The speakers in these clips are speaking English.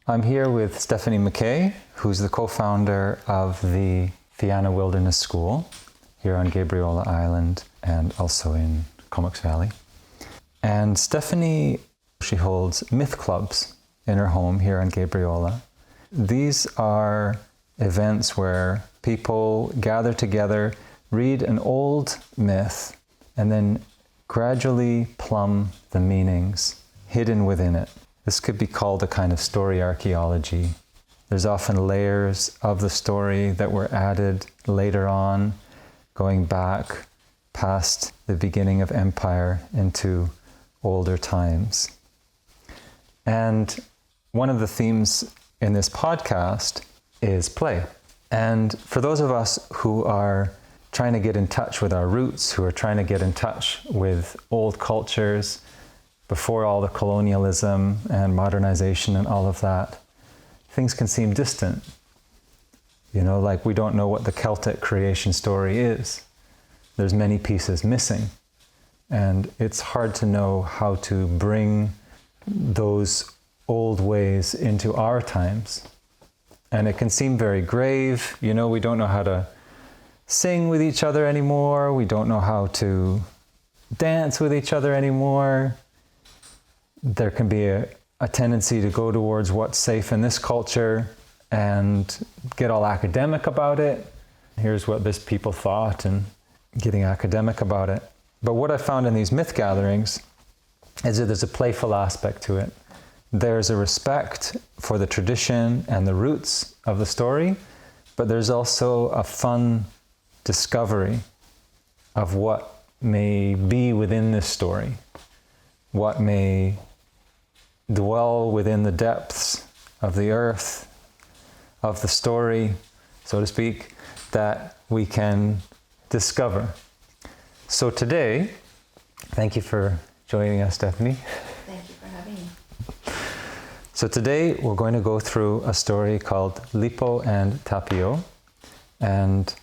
I'm here with Stephanie MacKay, who's the co-founder of the Fianna Wilderness School here on Gabriola Island and also in Comox Valley. And Stephanie, she holds myth clubs in her home here on Gabriola. These are events where people gather together, read an old myth, and then gradually plumb the meanings hidden within it. This could be called a kind of story archaeology. There's often layers of the story that were added later on, going back past the beginning of empire into older times. And one of the themes in this podcast is play. And for those of us who are trying to get in touch with our roots, who are trying to get in touch with old cultures, before all the colonialism and modernization and all of that, things can seem distant. You know, like we don't know what the Celtic creation story is. There's many pieces missing. And it's hard to know how to bring those old ways into our times. And it can seem very grave. You know, we don't know how to sing with each other anymore. We don't know how to dance with each other anymore. There can be a tendency to go towards what's safe in this culture and get all academic about it. Here's what this people thought, and getting academic about it. But what I found in these myth gatherings is that there's a playful aspect to it. There's a respect for the tradition and the roots of the story, but there's also a fun discovery of what may be within this story, what may dwell within the depths of the earth, of the story, so to speak, that we can discover. So today, thank you for joining us, Stephanie. Thank you for having me. So today we're going to go through a story called Lippo and Tapio. And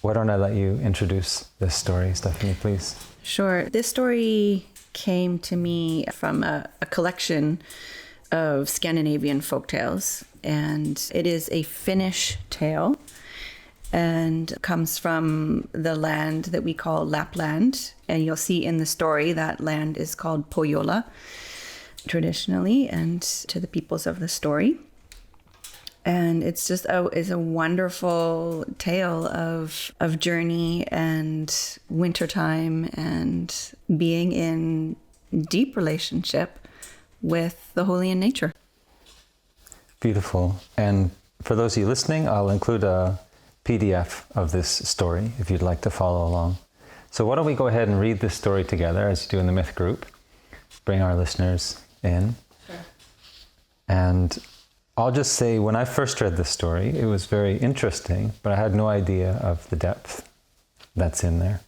why don't I let you introduce this story, Stephanie, please? Sure. This story came to me from a collection of Scandinavian folktales, and it is a Finnish tale and comes from the land that we call Lapland. And you'll see in the story that land is called Pohjola traditionally and to the peoples of the story. And it's just is a wonderful tale of journey and wintertime and being in deep relationship with the holy in nature. Beautiful. And for those of you listening, I'll include a PDF of this story if you'd like to follow along. So why don't we go ahead and read this story together as you do in the Myth group. Bring our listeners in. Sure. And I'll just say, when I first read this story, it was very interesting, but I had no idea of the depth that's in there.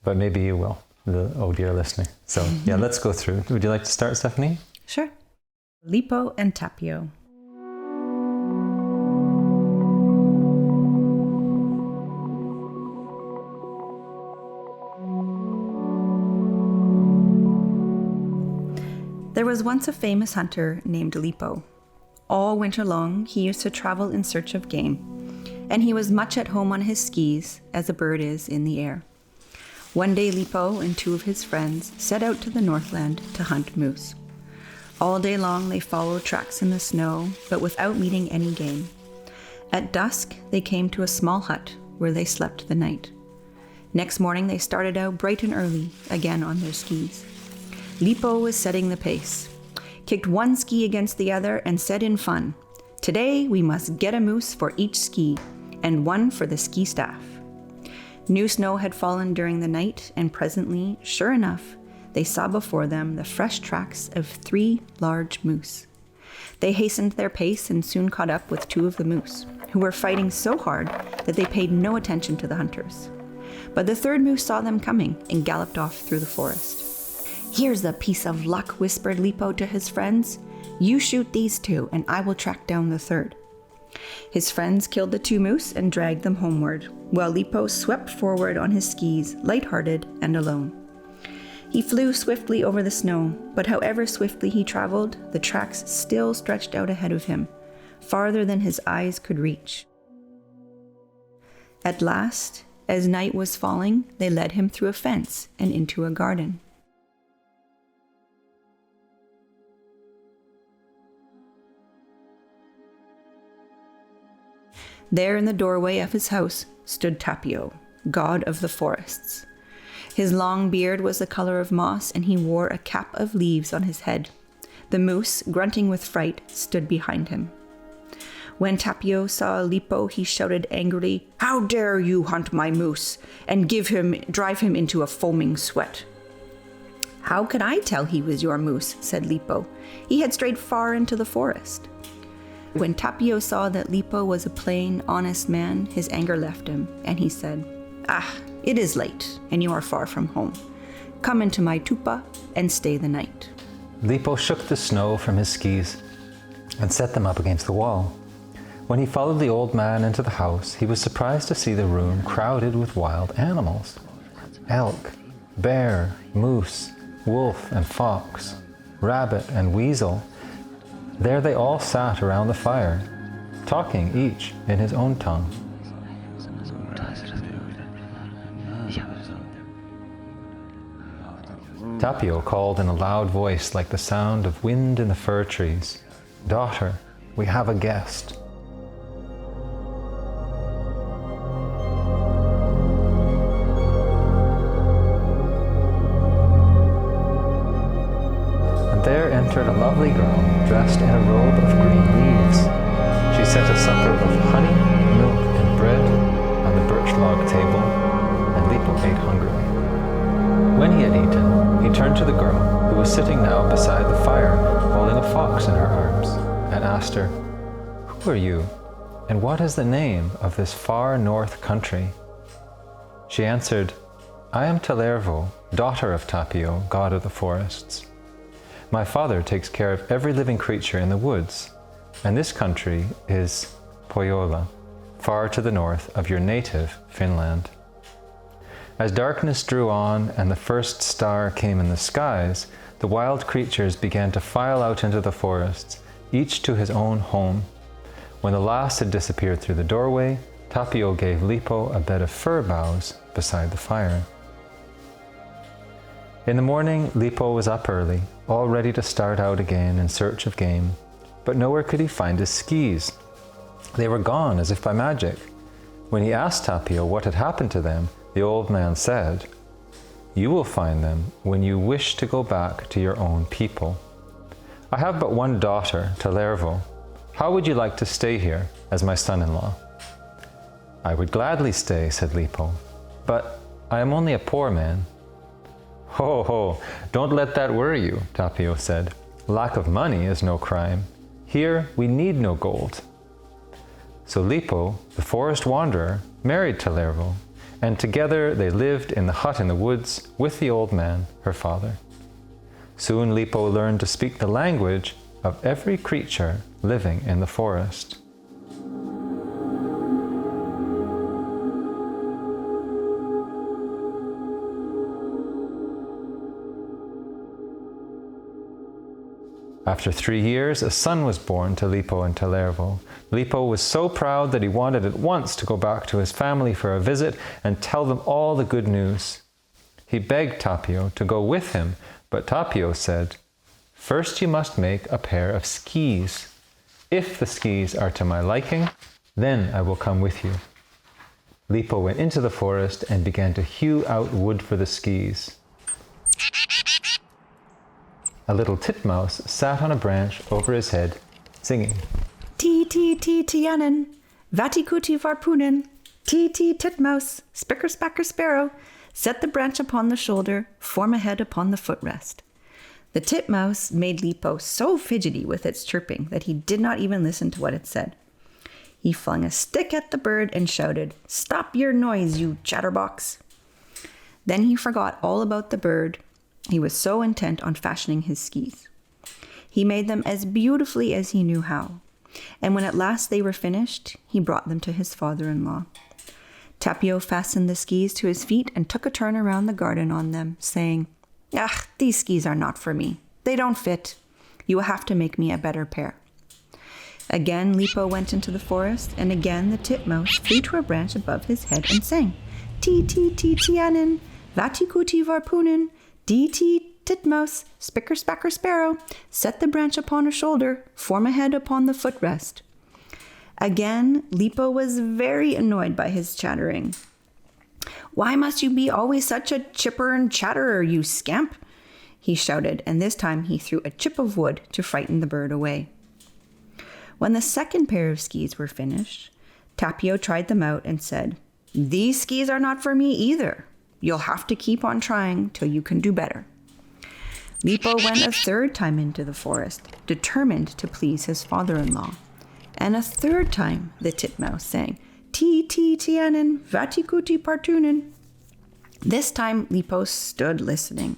But maybe you will, oh dear listener. So yeah, let's go through. Would you like to start, Stephanie? Sure. Lippo and Tapio. There was once a famous hunter named Lippo. All winter long, he used to travel in search of game, and he was much at home on his skis, as a bird is in the air. One day, Lippo and two of his friends set out to the Northland to hunt moose. All day long, they followed tracks in the snow, but without meeting any game. At dusk, they came to a small hut where they slept the night. Next morning, they started out bright and early, again on their skis. Lippo was setting the pace, kicked one ski against the other, and said in fun, "Today we must get a moose for each ski, and one for the ski staff." New snow had fallen during the night, and presently, sure enough, they saw before them the fresh tracks of 3 large moose. They hastened their pace and soon caught up with 2 of the moose, who were fighting so hard that they paid no attention to the hunters. But the 3rd moose saw them coming and galloped off through the forest. "Here's a piece of luck," whispered Lippo to his friends. "You shoot these 2, and I will track down the 3rd. His friends killed the 2 moose and dragged them homeward, while Lippo swept forward on his skis, lighthearted and alone. He flew swiftly over the snow, but however swiftly he traveled, the tracks still stretched out ahead of him, farther than his eyes could reach. At last, as night was falling, they led him through a fence and into a garden. There in the doorway of his house stood Tapio, god of the forests. His long beard was the color of moss, and he wore a cap of leaves on his head. The moose, grunting with fright, stood behind him. When Tapio saw Lippo, he shouted angrily, "How dare you hunt my moose and drive him into a foaming sweat?" "How could I tell he was your moose?" said Lippo. "He had strayed far into the forest." When Tapio saw that Lippo was a plain, honest man, his anger left him, and he said, "Ah, it is late, and you are far from home. Come into my tupa and stay the night." Lippo shook the snow from his skis and set them up against the wall. When he followed the old man into the house, he was surprised to see the room crowded with wild animals. Elk, bear, moose, wolf and fox, rabbit and weasel. There they all sat around the fire, talking each in his own tongue. Tapio called in a loud voice like the sound of wind in the fir trees, "Daughter, we have a guest." There entered a lovely girl dressed in a robe of green leaves. She set a supper of honey, milk, and bread on the birch log table, and Lippo ate hungrily. When he had eaten, he turned to the girl, who was sitting now beside the fire, holding a fox in her arms, and asked her, "Who are you, and what is the name of this far north country?" She answered, "I am Talervo, daughter of Tapio, god of the forests. My father takes care of every living creature in the woods, and this country is Pohjola, far to the north of your native Finland." As darkness drew on and the first star came in the skies, the wild creatures began to file out into the forests, each to his own home. When the last had disappeared through the doorway, Tapio gave Lippo a bed of fir boughs beside the fire. In the morning, Lippo was up early, all ready to start out again in search of game, but nowhere could he find his skis. They were gone as if by magic. When he asked Tapio what had happened to them, the old man said, "You will find them when you wish to go back to your own people. I have but one daughter, Talervo. How would you like to stay here as my son-in-law?" "I would gladly stay," said Lippo, "but I am only a poor man." "Ho, ho, don't let that worry you," Tapio said. "Lack of money is no crime. Here we need no gold." So Lippo, the forest wanderer, married Talervo, and together they lived in the hut in the woods with the old man, her father. Soon Lippo learned to speak the language of every creature living in the forest. After 3 years, a son was born to Lippo and Talervo. Lippo was so proud that he wanted at once to go back to his family for a visit and tell them all the good news. He begged Tapio to go with him, but Tapio said, "First you must make a pair of skis. If the skis are to my liking, then I will come with you." Lippo went into the forest and began to hew out wood for the skis. A little titmouse sat on a branch over his head, singing, Tianen, vatikuti varpunen, titmouse, spicker spacker sparrow, set the branch upon the shoulder, form a head upon the footrest. The titmouse made Lippo so fidgety with its chirping that he did not even listen to what it said. He flung a stick at the bird and shouted, "Stop your noise, you chatterbox!" Then he forgot all about the bird. He was so intent on fashioning his skis. He made them as beautifully as he knew how, and when at last they were finished, he brought them to his father-in-law. Tapio fastened the skis to his feet and took a turn around the garden on them, saying, "Ah, these skis are not for me. They don't fit. You will have to make me a better pair." Again, Lippo went into the forest, and again the titmouse flew to a branch above his head and sang, "Ti-ti-ti-tianen, vatikuti varpunen, dee-ti titmouse, spicker spacker sparrow, set the branch upon a shoulder, form a head upon the footrest." Again, Lippo was very annoyed by his chattering. "Why must you be always such a chipper and chatterer, you scamp?" he shouted, and this time he threw a chip of wood to frighten the bird away. When the second pair of skis were finished, Tapio tried them out and said, "These skis are not for me either. You'll have to keep on trying till you can do better." Lippo went a third time into the forest, determined to please his father-in-law. And a third time the titmouse sang, "Ti-ti-tianen, vatikuti partunen." This time Lippo stood listening.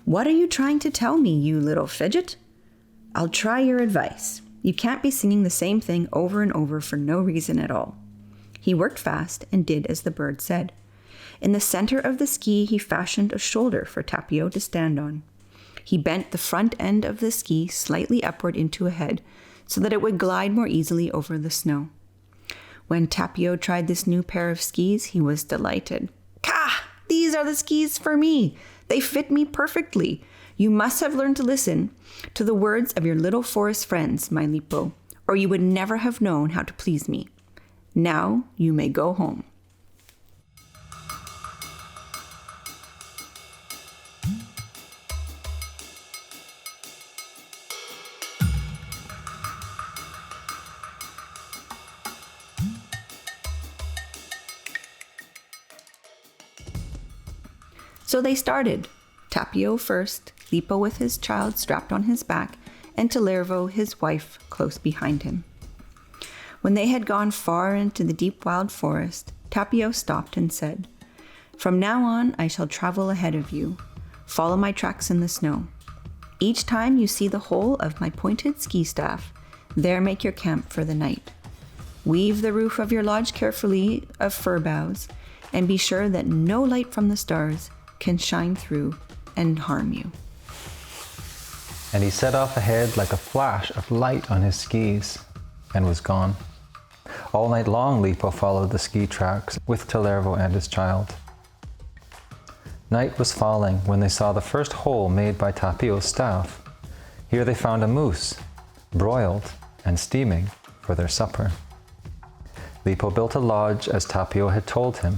"What are you trying to tell me, you little fidget? I'll try your advice. You can't be singing the same thing over and over for no reason at all." He worked fast and did as the bird said. In the center of the ski, he fashioned a shoulder for Tapio to stand on. He bent the front end of the ski slightly upward into a head so that it would glide more easily over the snow. When Tapio tried this new pair of skis, he was delighted. "Ka! These are the skis for me. They fit me perfectly. You must have learned to listen to the words of your little forest friends, my Lippo, or you would never have known how to please me. Now you may go home." So they started, Tapio first, Lippo with his child strapped on his back, and Tellervo, his wife, close behind him. When they had gone far into the deep wild forest, Tapio stopped and said, "From now on, I shall travel ahead of you. Follow my tracks in the snow. Each time you see the hole of my pointed ski staff, there make your camp for the night. Weave the roof of your lodge carefully of fir boughs, and be sure that no light from the stars can shine through and harm you." And he set off ahead like a flash of light on his skis and was gone. All night long, Lippo followed the ski tracks with Tellervo and his child. Night was falling when they saw the first hole made by Tapio's staff. Here they found a moose, broiled and steaming for their supper. Lippo built a lodge as Tapio had told him.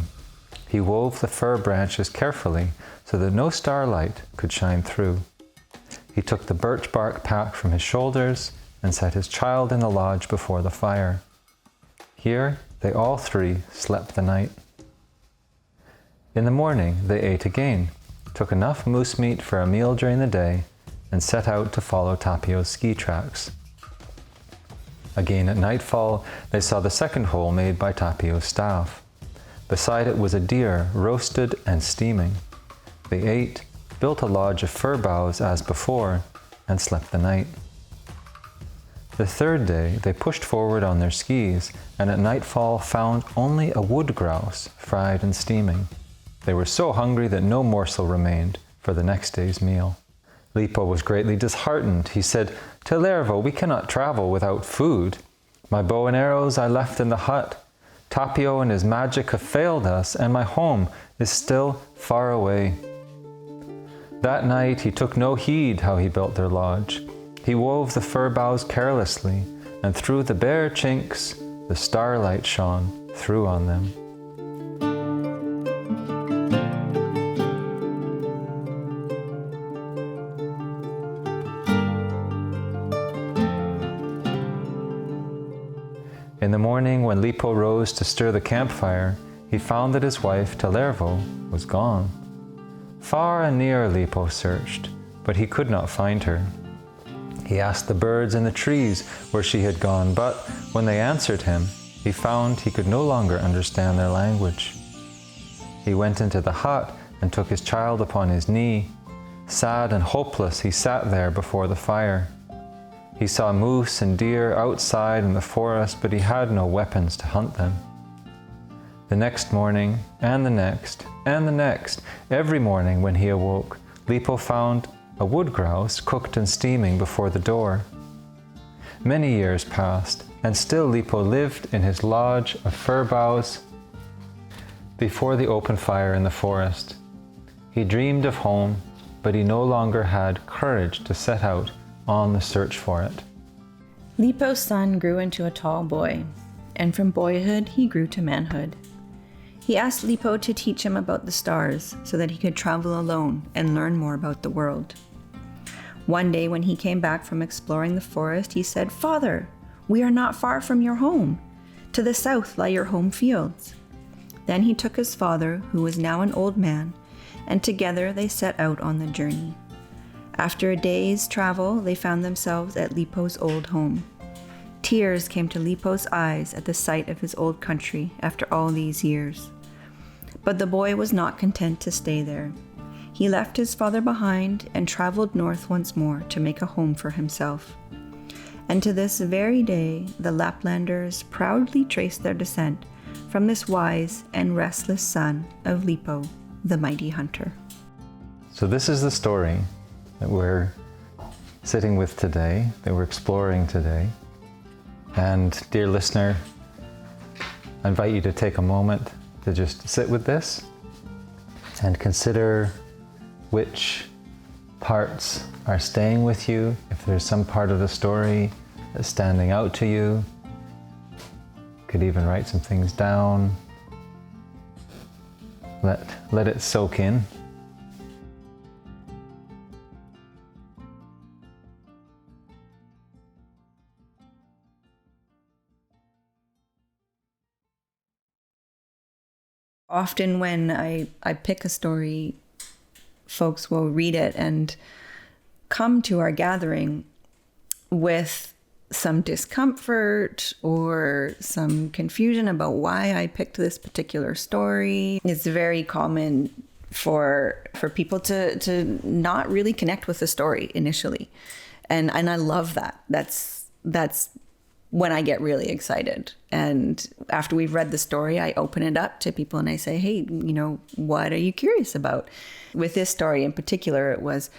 He wove the fir branches carefully so that no starlight could shine through. He took the birch bark pack from his shoulders and set his child in the lodge before the fire. Here they all three slept the night. In the morning they ate again, took enough moose meat for a meal during the day, and set out to follow Tapio's ski tracks. Again at nightfall they saw the second hole made by Tapio's staff. Beside it was a deer, roasted and steaming. They ate, built a lodge of fir boughs as before, and slept the night. The third day they pushed forward on their skis, and at nightfall found only a wood grouse, fried and steaming. They were so hungry that no morsel remained for the next day's meal. Lippo was greatly disheartened. He said, "Tellervo, we cannot travel without food. My bow and arrows I left in the hut. Tapio and his magic have failed us, and my home is still far away." That night he took no heed how he built their lodge. He wove the fir boughs carelessly, and through the bare chinks the starlight shone through on them. In the morning, when Lippo rose to stir the campfire, he found that his wife, Tellervo, was gone. Far and near Lippo searched, but he could not find her. He asked the birds in the trees where she had gone, but when they answered him, he found he could no longer understand their language. He went into the hut and took his child upon his knee. Sad and hopeless, he sat there before the fire. He saw moose and deer outside in the forest, but he had no weapons to hunt them. The next morning, and the next, and the next, every morning when he awoke, Lippo found a wood grouse cooked and steaming before the door. Many years passed, and still Lippo lived in his lodge of fir boughs before the open fire in the forest. He dreamed of home, but he no longer had courage to set out on the search for it. Lippo's son grew into a tall boy, and from boyhood he grew to manhood. He asked Lippo to teach him about the stars so that he could travel alone and learn more about the world. One day when he came back from exploring the forest, he said, "Father, we are not far from your home. To the south lie your home fields." Then he took his father, who was now an old man, and together they set out on the journey. After a day's travel, they found themselves at Lippo's old home. Tears came to Lippo's eyes at the sight of his old country after all these years. But the boy was not content to stay there. He left his father behind and traveled north once more to make a home for himself. And to this very day, the Laplanders proudly trace their descent from this wise and restless son of Lippo, the mighty hunter. So this is the story that we're sitting with today, that we're exploring today. And dear listener, I invite you to take a moment to just sit with this and consider which parts are staying with you. If there's some part of the story that's standing out to you, you could even write some things down. Let it soak in. Often when I pick a story, folks will read it and come to our gathering with some discomfort or some confusion about why I picked this particular story. It's very common for people to not really connect with the story initially. And I love that. That's when I get really excited. And after we've read the story, I open it up to people and I say, hey, what are you curious about? With this story in particular, it was,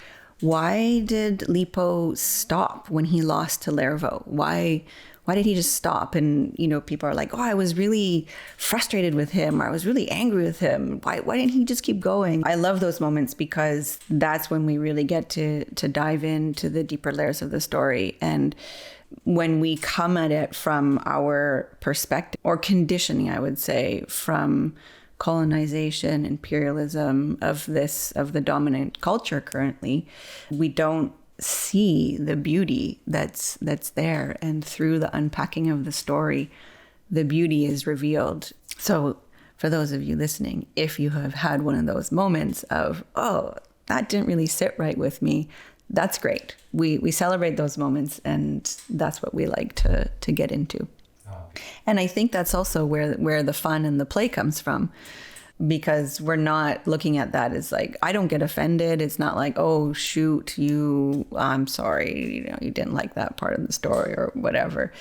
why did Lippo stop when he lost to Lervo? Why did he just stop? And, people are like, oh, I was really frustrated with him, or I was really angry with him. Why didn't he just keep going? I love those moments because that's when we really get to dive into the deeper layers of the story. And when we come at it from our perspective or conditioning, I would say, from colonization, imperialism of the dominant culture currently, we don't see the beauty that's there. And through the unpacking of the story, the beauty is revealed. So for those of you listening, if you have had one of those moments of, oh, that didn't really sit right with me, that's great. We celebrate those moments, and that's what we like to get into. Oh. And I think that's also where the fun and the play comes from, because we're not looking at that as like, I don't get offended. It's not like, oh, shoot, I'm sorry, you didn't like that part of the story or whatever.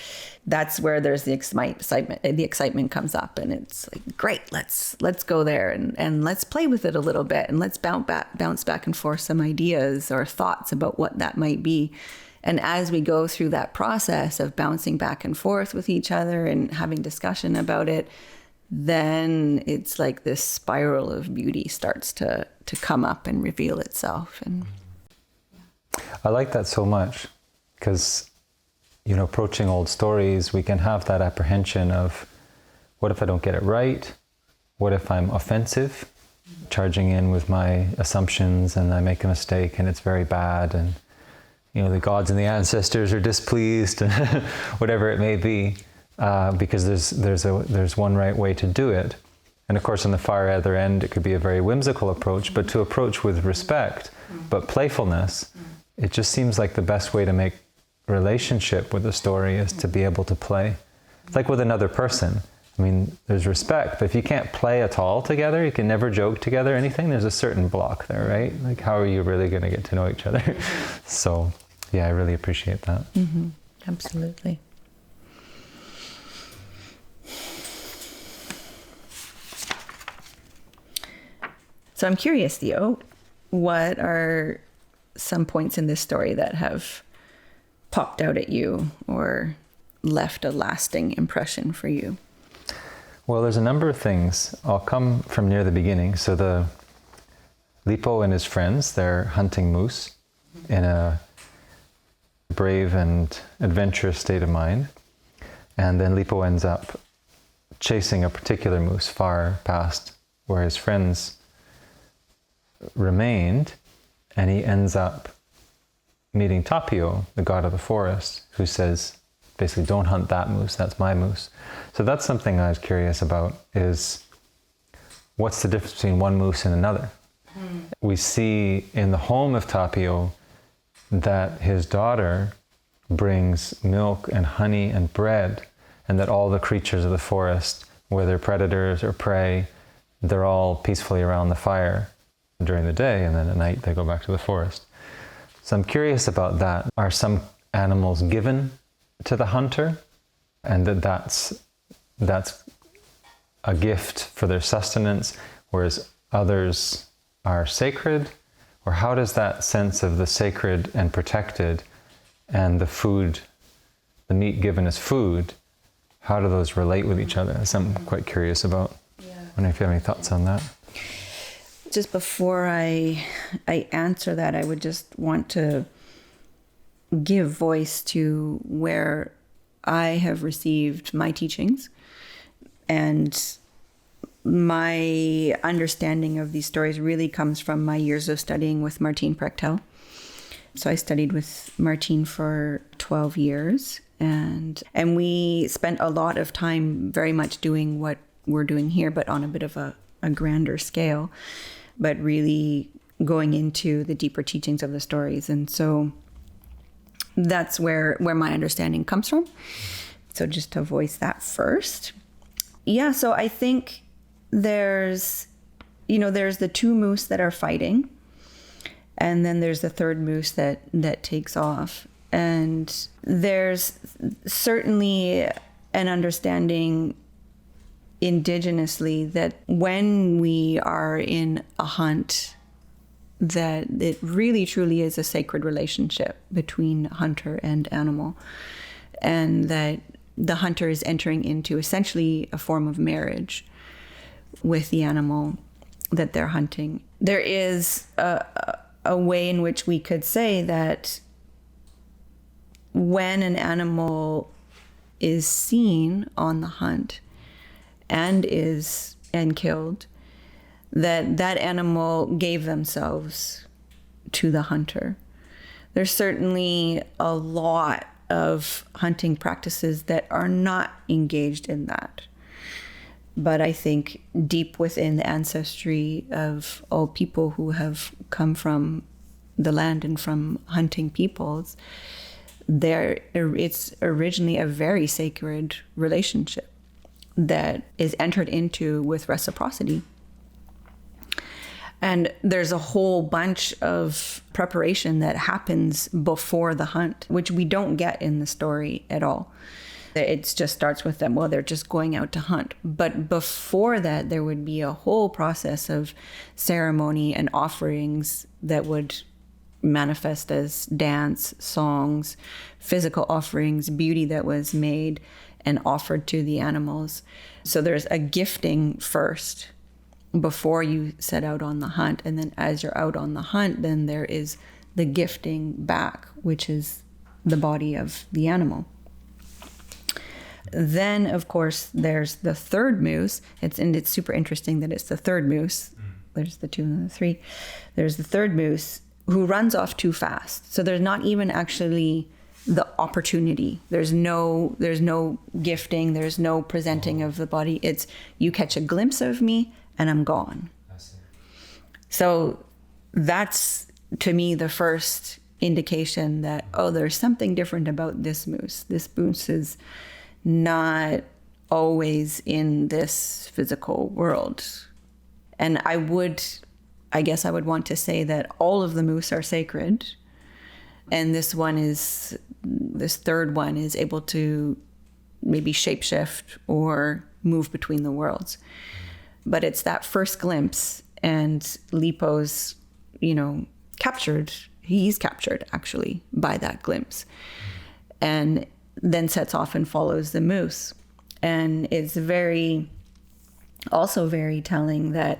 That's where there's the excitement comes up, and it's like, great, let's go there and let's play with it a little bit, and let's bounce back and forth some ideas or thoughts about what that might be. And as we go through that process of bouncing back and forth with each other and having discussion about it, then it's like this spiral of beauty starts to come up and reveal itself. And I like that so much, because approaching old stories, we can have that apprehension of, what if I don't get it right? What if I'm offensive, charging in with my assumptions, and I make a mistake and it's very bad, and the gods and the ancestors are displeased, and whatever it may be. Because there's one right way to do it. And of course, on the far other end, it could be a very whimsical approach, but to approach with respect, but playfulness, it just seems like the best way to make relationship with the story is to be able to play. It's like with another person. I mean, there's respect, but if you can't play at all together, you can never joke together, anything, there's a certain block there, right? Like, how are you really going to get to know each other? So, yeah, I really appreciate that. Mm-hmm. Absolutely. So I'm curious, Theo, what are some points in this story that have popped out at you or left a lasting impression for you? Well, there's a number of things. I'll come from near the beginning. So the Lippo and his friends, they're hunting moose in a brave and adventurous state of mind. And then Lippo ends up chasing a particular moose far past where his friends remained, and he ends up meeting Tapio, the god of the forest, who says, basically, don't hunt that moose, that's my moose. So that's something I was curious about, is what's the difference between one moose and another? We see in the home of Tapio that his daughter brings milk and honey and bread, and that all the creatures of the forest, whether predators or prey, they're all peacefully around the fire during the day, and then at night they go back to the forest. So I'm curious about that. Are some animals given to the hunter, and that's a gift for their sustenance, whereas others are sacred? Or how does that sense of the sacred and protected and the food, the meat given as food, how do those relate with each other? That's something I'm quite curious about. Yeah. I wonder if you have any thoughts on that. Just before I answer that, I would just want to give voice to where I have received my teachings, and my understanding of these stories really comes from my years of studying with Martín Prechtel. So I studied with Martín for 12 years, and we spent a lot of time very much doing what we're doing here, but on a bit of a grander scale, but really going into the deeper teachings of the stories. And so that's where my understanding comes from. So just to voice that first. Yeah, so I think there's the two moose that are fighting, and then there's the third moose that takes off. And there's certainly an understanding indigenously that when we are in a hunt, that it really truly is a sacred relationship between hunter and animal, and that the hunter is entering into essentially a form of marriage with the animal that they're hunting. There is a way in which we could say that when an animal is seen on the hunt and killed, that animal gave themselves to the hunter. There's certainly a lot of hunting practices that are not engaged in that. But I think deep within the ancestry of all people who have come from the land and from hunting peoples, it's originally a very sacred relationship that is entered into with reciprocity. And there's a whole bunch of preparation that happens before the hunt, which we don't get in the story at all. It just starts with them, well, they're just going out to hunt. But before that, there would be a whole process of ceremony and offerings that would manifest as dance, songs, physical offerings, beauty that was made and offered to the animals. So there's a gifting first before you set out on the hunt. And then as you're out on the hunt, then there is the gifting back, which is the body of the animal. Then, of course, there's the third moose. It's super interesting that it's the third moose. There's the two and the three. There's the third moose who runs off too fast. So there's not even actually the opportunity. There's no gifting. There's no presenting of the body. It's you catch a glimpse of me and I'm gone. I see. So that's, to me, the first indication that, there's something different about this moose. This moose is not always in this physical world. And I guess I would want to say that all of the moose are sacred. And this third one is able to maybe shapeshift or move between the worlds. But it's that first glimpse And Lippo's, captured. He's captured, actually, by that glimpse. And then sets off and follows the moose. And it's also very telling that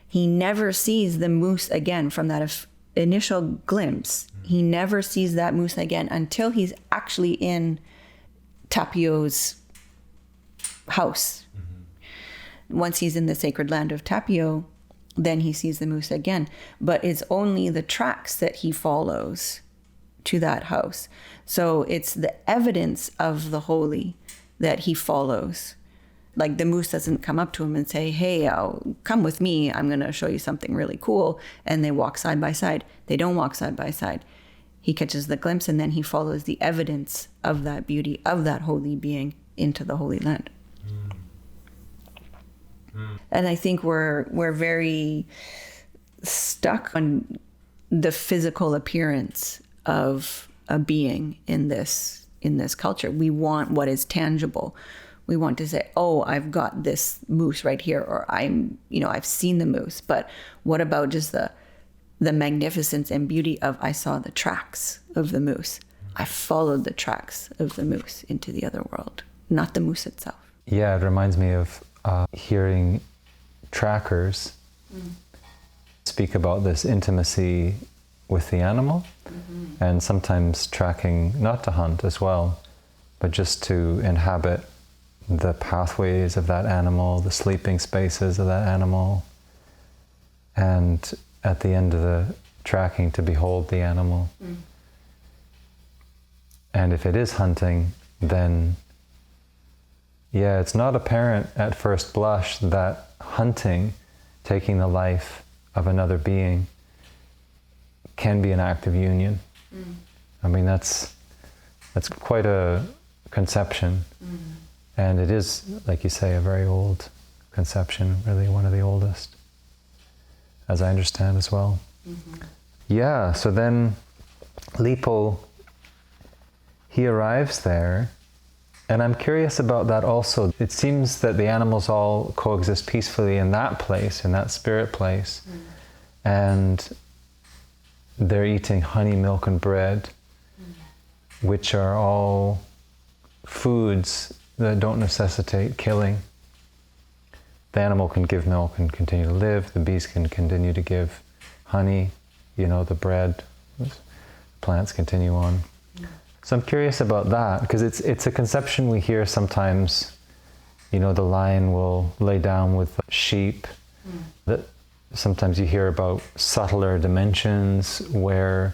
he never sees the moose again from that initial glimpse. He never sees that moose again until he's actually in Tapio's house. Once he's in the sacred land of Tapio, then he sees the moose again. But it's only the tracks that he follows to that house. So it's the evidence of the holy that he follows. Like the moose doesn't come up to him and say, hey, come with me. I'm going to show you something really cool. And they walk side by side. They don't walk side by side. He catches the glimpse and then he follows the evidence of that beauty, of that holy being into the Holy Land. And I think we're very stuck on the physical appearance of a being in this culture. We want what is tangible. We want to say, oh, I've got this moose right here, or I've seen the moose. But what about just the magnificence and beauty of, I saw the tracks of the moose. I followed the tracks of the moose into the other world, not the moose itself. Yeah, it reminds me of hearing trackers speak about this intimacy with the animal, and sometimes tracking not to hunt as well, but just to inhabit the pathways of that animal, the sleeping spaces of that animal, and at the end of the tracking to behold the animal. And if it is hunting, then it's not apparent at first blush that hunting, taking the life of another being, can be an act of union. I mean, that's quite a conception. And it is, like you say, a very old conception, really one of the oldest, as I understand as well. Yeah, so then Lippo, he arrives there, and I'm curious about that also. It seems that the animals all coexist peacefully in that place, in that spirit place, and they're eating honey, milk, and bread, which are all foods that don't necessitate killing. The animal can give milk and continue to live. The bees can continue to give honey, the bread. Plants continue on. So I'm curious about that, because it's a conception we hear sometimes. The lion will lay down with sheep. That sometimes you hear about subtler dimensions where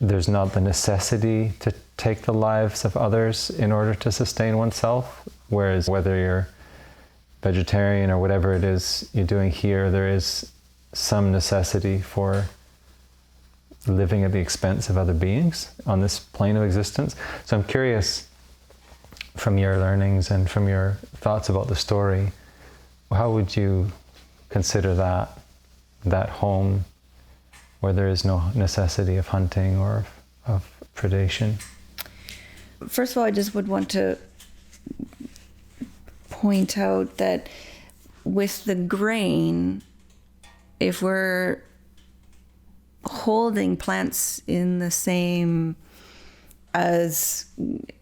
there's not the necessity to take the lives of others in order to sustain oneself. Whereas whether you're vegetarian or whatever it is you're doing here, there is some necessity for living at the expense of other beings on this plane of existence. So I'm curious, from your learnings and from your thoughts about the story, how would you consider that home where there is no necessity of hunting or of predation? First of all, I just would want to point out that with the grain, if we're holding plants in the same as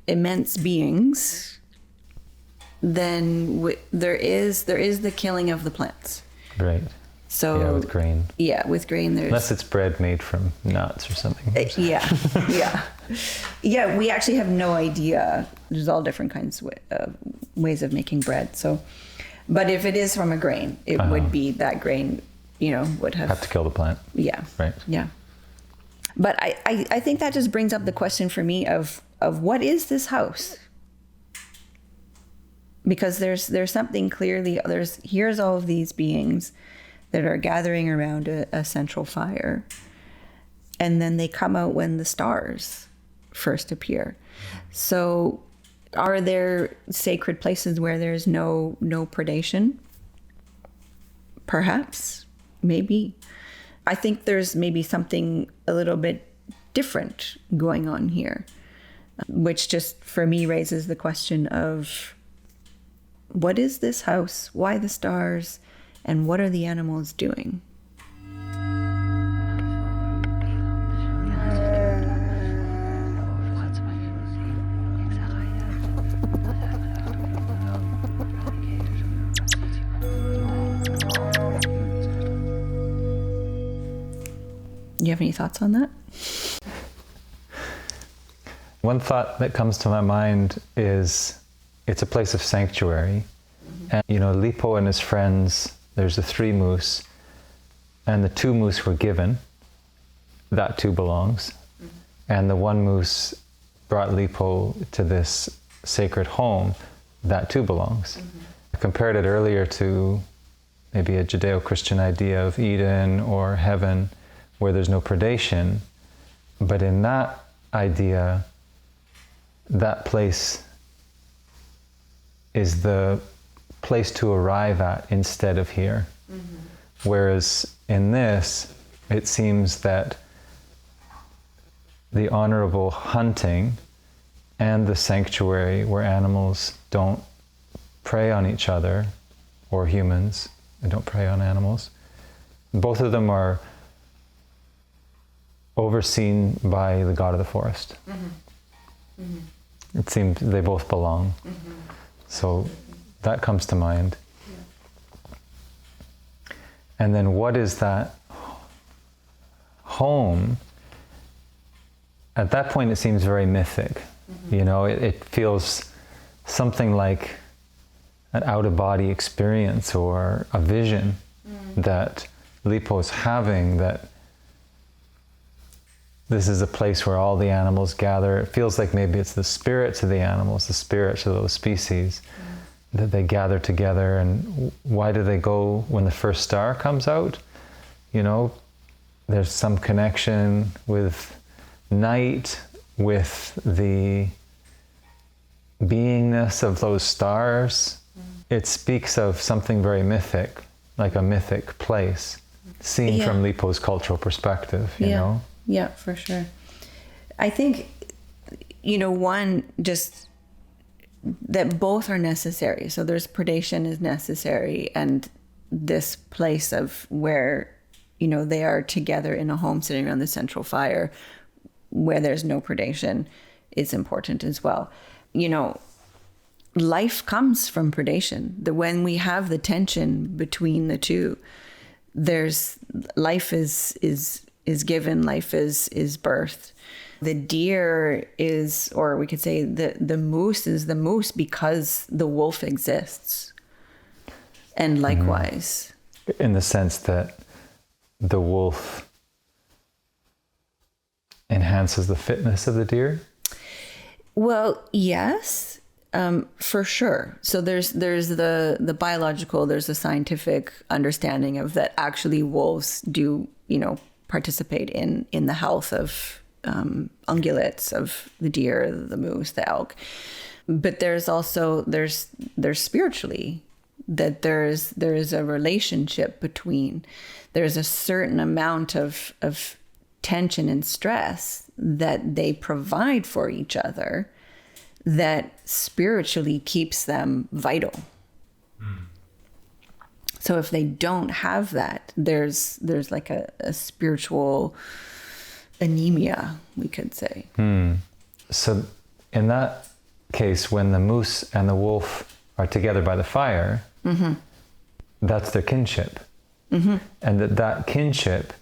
immense beings, then there is the killing of the plants. Right. So with grain. Yeah, with grain there's... Unless it's bread made from nuts or something. Yeah, we actually have no idea. There's all different kinds of ways of making bread. So, but if it is from a grain, it would be that grain, would have to kill the plant. Yeah. Right. Yeah. But I think that just brings up the question for me of what is this house? Because there's something clearly, here's all of these beings that are gathering around a central fire. And then they come out when the stars first appear. So are there sacred places where there's no predation? Perhaps, maybe. I think there's maybe something a little bit different going on here, which just for me raises the question of what is this house? Why the stars? And what are the animals doing? Do you have any thoughts on that? One thought that comes to my mind is it's a place of sanctuary. And, Lippo and his friends, there's the 3 moose, and the 2 moose were given. That too belongs. And the 1 moose brought Lippo to this sacred home. That too belongs. I compared it earlier to maybe a Judeo-Christian idea of Eden or heaven, where there's no predation. But in that idea, that place is the place to arrive at instead of here. Whereas in this, it seems that the honorable hunting and the sanctuary where animals don't prey on each other, or humans, and don't prey on animals, both of them are overseen by the god of the forest. It seems they both belong. So that comes to mind. And then what is that home? At that point it seems very mythic. It feels something like an out-of-body experience or a vision that Lippo's having, that this is a place where all the animals gather. It feels like maybe it's the spirits of the animals, the spirits of those species, that they gather together. And why do they go when the first star comes out? There's some connection with night, with the beingness of those stars. It speaks of something very mythic, like a mythic place, seen from Lippo's cultural perspective, you know? Yeah, for sure. I think, one, just that both are necessary. So there's predation is necessary, and this place of where, they are together in a home sitting around the central fire where there's no predation is important as well. Life comes from predation. When we have the tension between the two, there's life is given, life is birthed. The deer is, or we could say the moose is the moose because the wolf exists. And likewise. In the sense that the wolf enhances the fitness of the deer? Well, yes, for sure. So there's the biological, there's the scientific understanding of that actually wolves do, participate in the health of ungulates, of the deer, the moose, the elk. But there's also there's spiritually that there is a relationship between. There's a certain amount of tension and stress that they provide for each other that spiritually keeps them vital. So if they don't have that, there's like a spiritual anemia, we could say. So in that case, when the moose and the wolf are together by the fire, that's their kinship. And that kinship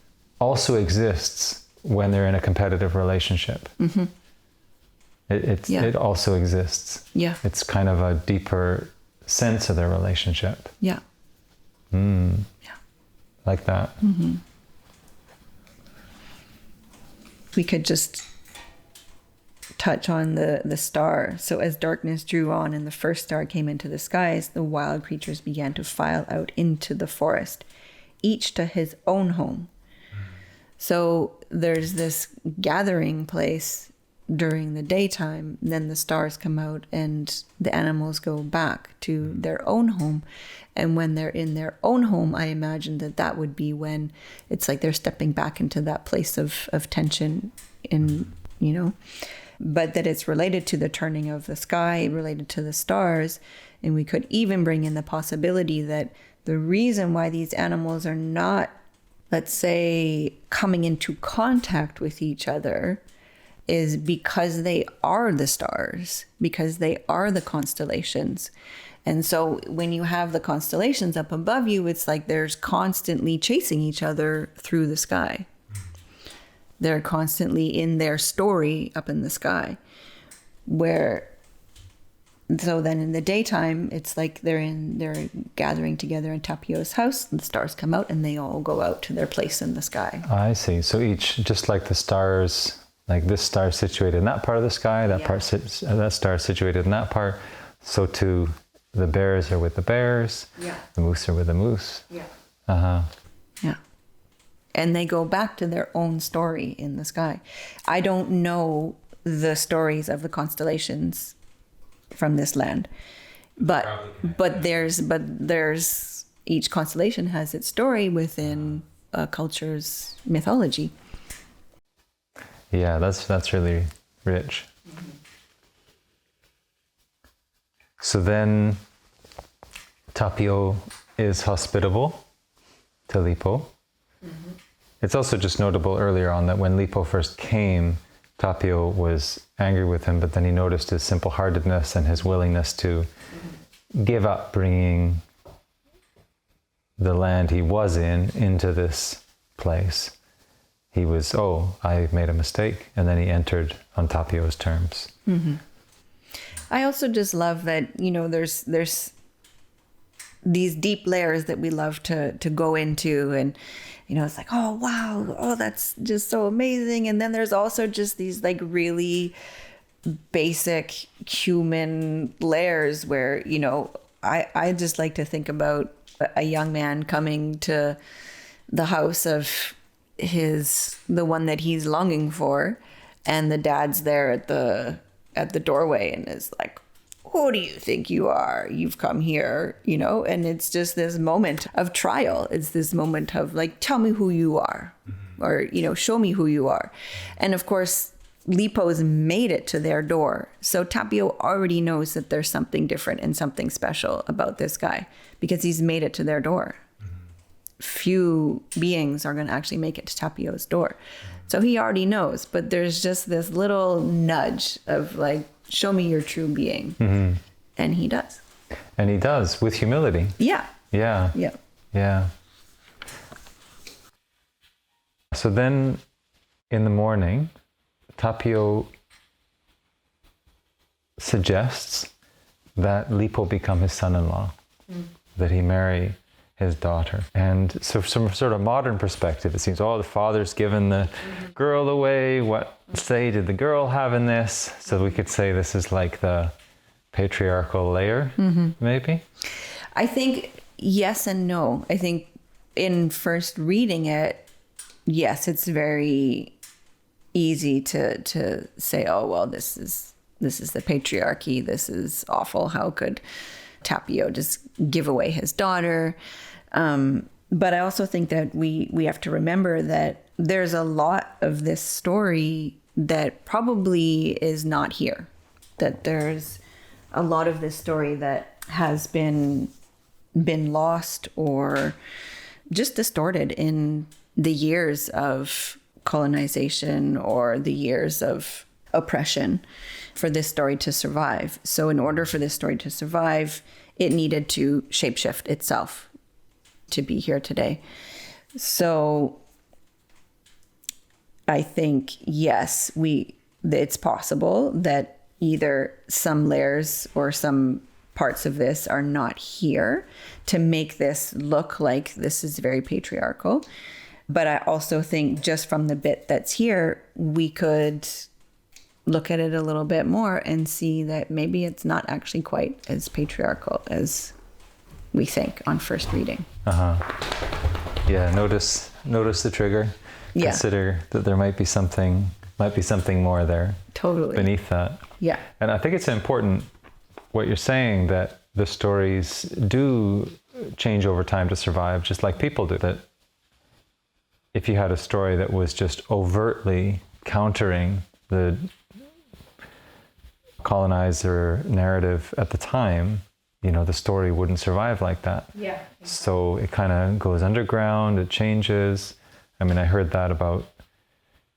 also exists when they're in a competitive relationship. It also exists. Yeah. It's kind of a deeper sense of their relationship. Yeah. Yeah. Like that. We could just touch on the star. So as darkness drew on and the first star came into the skies, the wild creatures began to file out into the forest, each to his own home. So there's this gathering place during the daytime, then the stars come out and the animals go back to their own home. And when they're in their own home, I imagine that would be when it's like they're stepping back into that place of tension but that it's related to the turning of the sky, related to the stars. And we could even bring in the possibility that The reason why these animals are not, let's say, coming into contact with each other is because they are the stars, because they are the constellations. And so when you have the constellations up above you, it's like there's constantly chasing each other through the sky. They're constantly in their story up in the sky. So then in the daytime, it's like they're gathering together in Tapio's house, and the stars come out and they all go out to their place in the sky. I see. So each, just like the stars, like this star is situated in that part of the sky, that star is situated in that part. So too, the bears are with the bears. Yeah. The moose are with the moose. Yeah. Yeah. And they go back to their own story in the sky. I don't know the stories of the constellations from this land, but there's each constellation has its story within a culture's mythology. Yeah, that's really rich. Mm-hmm. So then Tapio is hospitable to Lippo. Mm-hmm. It's also just notable earlier on that when Lippo first came, Tapio was angry with him, but then he noticed his simple-heartedness and his willingness to give up bringing the land he was in into this place. He was, I made a mistake. And then he entered on Tapio's terms. Mm-hmm. I also just love that, there's these deep layers that we love to go into, and it's like, oh wow, oh that's just so amazing. And then there's also just these like really basic human layers where I just like to think about a young man coming to the house of the one that he's longing for, and the dad's there at the doorway and is like, who do you think you are? You've come here, and it's just this moment of trial. It's this moment of like, tell me who you are, or, show me who you are. And of course, Lippo's made it to their door. So Tapio already knows that there's something different and something special about this guy because he's made it to their door. Few beings are going to actually make it to Tapio's door. So he already knows, but there's just this little nudge of like, show me your true being. Mm-hmm. And he does. And he does, with humility. Yeah. Yeah. Yeah. Yeah. So then in the morning, Tapio suggests that Lippo become his son-in-law, that he marry his daughter. And so from a sort of modern perspective, it seems, the father's given the girl away. What say did the girl have in this? So we could say this is like the patriarchal layer, maybe? I think yes and no. I think in first reading it, yes, it's very easy to say, oh, well, this is the patriarchy. This is awful. How could Tapio just give away his daughter? But I also think that we have to remember that there's a lot of this story that probably is not here. That there's a lot of this story that has been lost or just distorted in the years of colonization or the years of oppression for this story to survive. So in order for this story to survive, it needed to shapeshift itself to be here today. So I think, yes, it's possible that either some layers or some parts of this are not here to make this look like this is very patriarchal. But I also think just from the bit that's here, we could look at it a little bit more and see that maybe it's not actually quite as patriarchal as we think on first reading. Yeah, notice the trigger. Yeah. Consider that there might be something more there. Totally. Beneath that. Yeah. And I think it's important what you're saying, that the stories do change over time to survive, just like people do. That if you had a story that was just overtly countering the colonizer narrative at the time, the story wouldn't survive like that. Yeah. So it kind of goes underground, it changes. I mean, I heard that about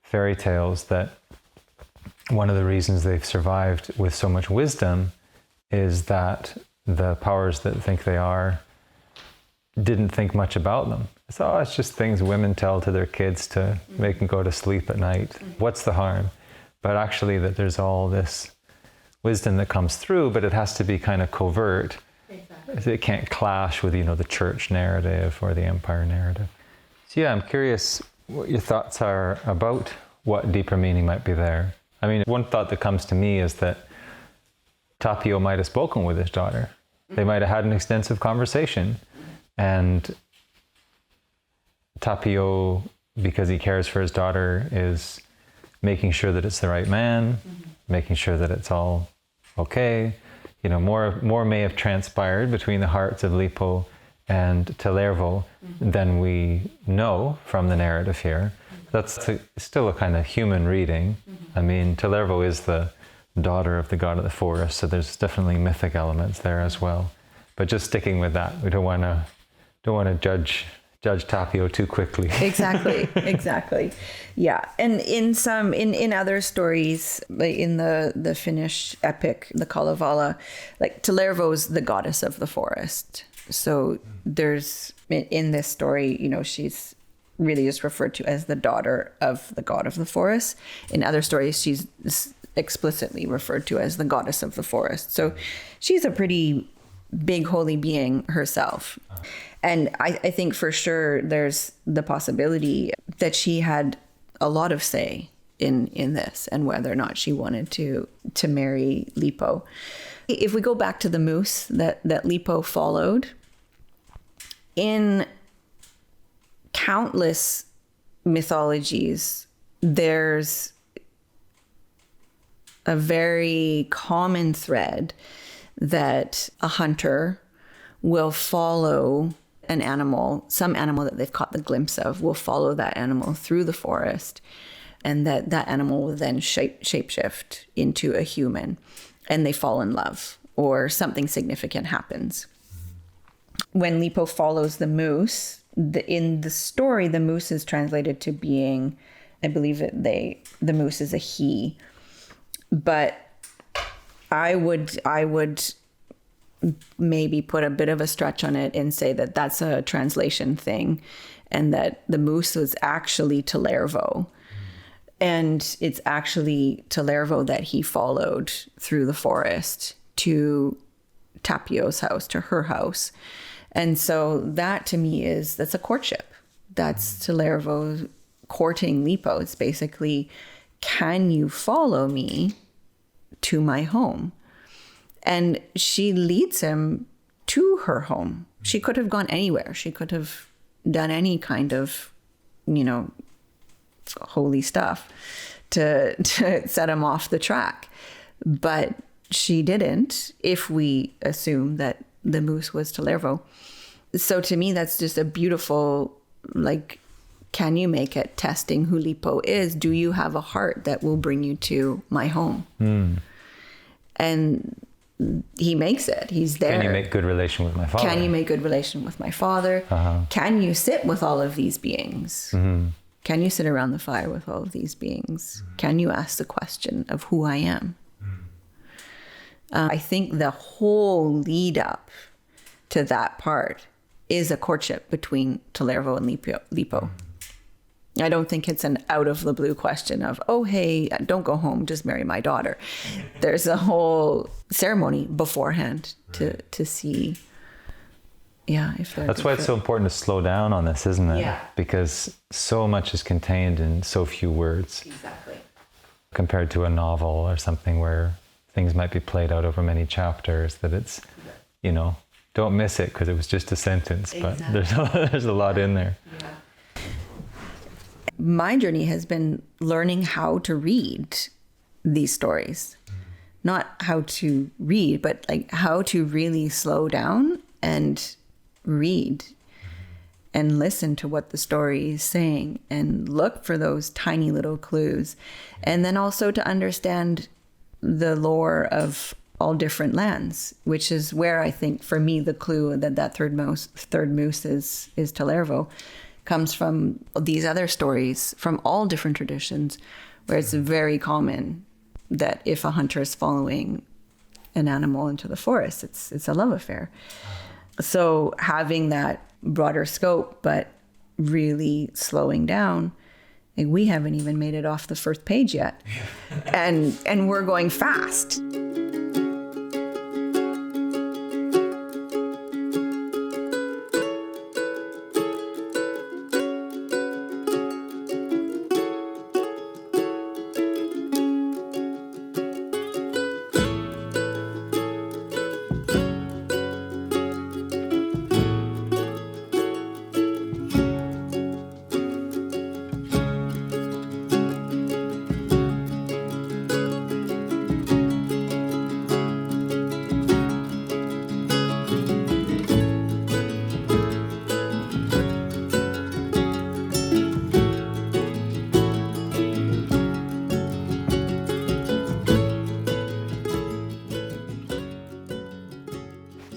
fairy tales, that one of the reasons they've survived with so much wisdom is that the powers that think they are didn't think much about them. It's just things women tell to their kids to make them go to sleep at night. What's the harm? But actually that there's all this wisdom that comes through, but it has to be kind of covert. Exactly. It can't clash with, the church narrative or the empire narrative. So yeah, I'm curious what your thoughts are about what deeper meaning might be there. I mean, one thought that comes to me is that Tapio might have spoken with his daughter. They might have had an extensive conversation, and Tapio, because he cares for his daughter, is making sure that it's the right man, making sure that it's all okay. More may have transpired between the hearts of Lippo and Tellervo than we know from the narrative here. That's still a kind of human reading. I mean, Tellervo is the daughter of the god of the forest, so there's definitely mythic elements there as well. But just sticking with that, we don't want to judge Tapio too quickly. Exactly. Yeah. And in other stories, like in the Finnish epic, the Kalevala, like Tellervo's the goddess of the forest. So there's, in this story, she's really is referred to as the daughter of the god of the forest. In other stories, she's explicitly referred to as the goddess of the forest. So she's a pretty big holy being herself. And I think for sure there's the possibility that she had a lot of say in this and whether or not she wanted to marry Lippo. If we go back to the moose that Lippo followed, in countless mythologies, there's a very common thread that a hunter will follow an animal, some animal that they've caught the glimpse of, will follow that animal through the forest, and that animal will then shapeshift into a human, and they fall in love, or something significant happens. When Lippo follows the moose, in the story, the moose is translated to being, I believe the moose is a he, but I would maybe put a bit of a stretch on it and say that that's a translation thing, and that the moose was actually Tellervo. And it's actually Tellervo that he followed through the forest to Tapio's house, to her house. And so that to me that's a courtship. That's Tellervo courting Lippo. It's basically, can you follow me to my home? And she leads him to her home. She could have gone anywhere. She could have done any kind of, holy stuff to set him off the track. But she didn't, if we assume that the moose was Tellervo. So to me, that's just a beautiful, can you make it? Testing who Lippo is. Do you have a heart that will bring you to my home? And he makes it. He's there. Can you make good relation with my father? Can you make good relation with my father? Can you sit with all of these beings? Can you sit around the fire with all of these beings? Can you ask the question of who I am? I think the whole lead up to that part is a courtship between Tellervo and Lippo. I don't think it's an out of the blue question of, oh, hey, don't go home, just marry my daughter. There's a whole ceremony beforehand to see, if they're. That's why it's so important to slow down on this, isn't it? Yeah. Because so much is contained in so few words. Exactly. Compared to a novel or something where things might be played out over many chapters, that it's, don't miss it because it was just a sentence, but there's a lot in there. Yeah. My journey has been learning how to read these stories. Not how to read, but how to really slow down and read and listen to what the story is saying and look for those tiny little clues. And then also to understand the lore of all different lands, which is where I think for me the clue that third moose is Talervo comes from these other stories from all different traditions, where it's very common that if a hunter is following an animal into the forest, it's a love affair. So having that broader scope, but really slowing down, like we haven't even made it off the first page yet, and we're going fast.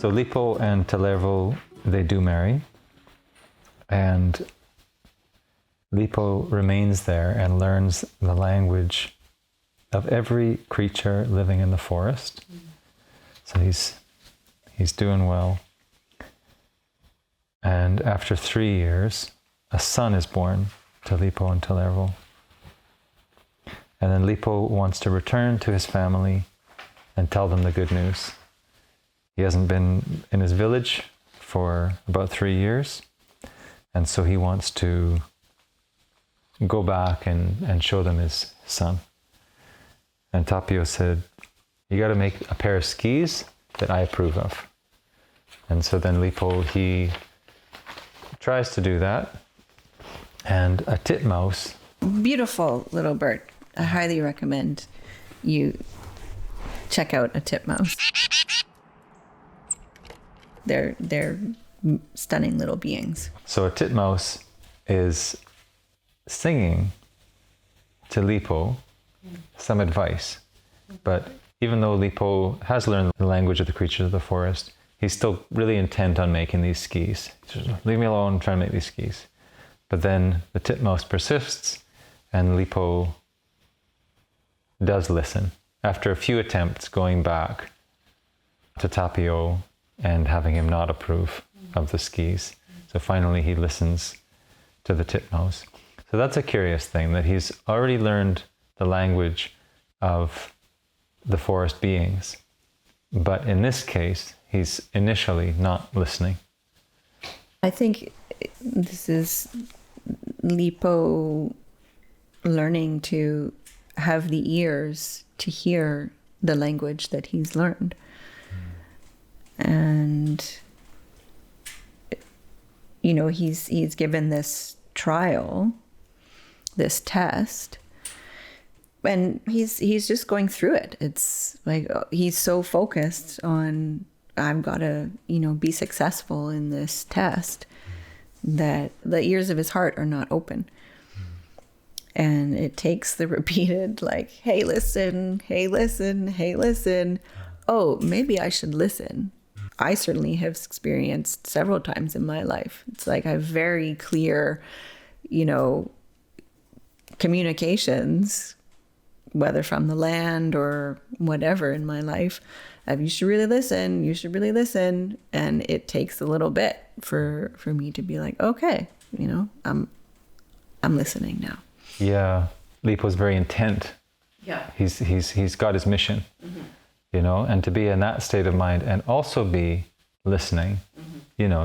So Lippo and Talervo, they do marry, and Lippo remains there and learns the language of every creature living in the forest. So he's doing well. And after 3 years, a son is born to Lippo and Talervo. And then Lippo wants to return to his family and tell them the good news. He hasn't been in his village for about 3 years, and so he wants to go back and show them his son. And Tapio said, you got to make a pair of skis that I approve of. And so then Lippo, he tries to do that, and a titmouse. Beautiful little bird. I highly recommend you check out a titmouse. They're stunning little beings. So a titmouse is singing to Lippo some advice. But even though Lippo has learned the language of the creatures of the forest, he's still really intent on making these skis. He says, leave me alone, I'm trying to make these skis. But then the titmouse persists, and Lippo does listen. After a few attempts going back to Tapio and having him not approve of the skis. So finally he listens to the titmouse. So that's a curious thing, that he's already learned the language of the forest beings. But in this case, he's initially not listening. I think this is Lippo learning to have the ears to hear the language that he's learned. And, you know, he's given this trial, this test, and he's just going through it. It's like he's so focused on, I've got to, you know, be successful in this test, that the ears of his heart are not open. And it takes the repeated, like, hey, listen, hey, listen, hey, listen. Oh, maybe I should listen. I certainly have experienced several times in my life. It's like I have very clear, you know, communications, whether from the land or whatever in my life, of you should really listen, you should really listen. And it takes a little bit for me to be like, okay, you know, I'm listening now. Yeah, Lippo's very intent. Yeah. He's got his mission. Mm-hmm. You know, and to be in that state of mind and also be listening, you know,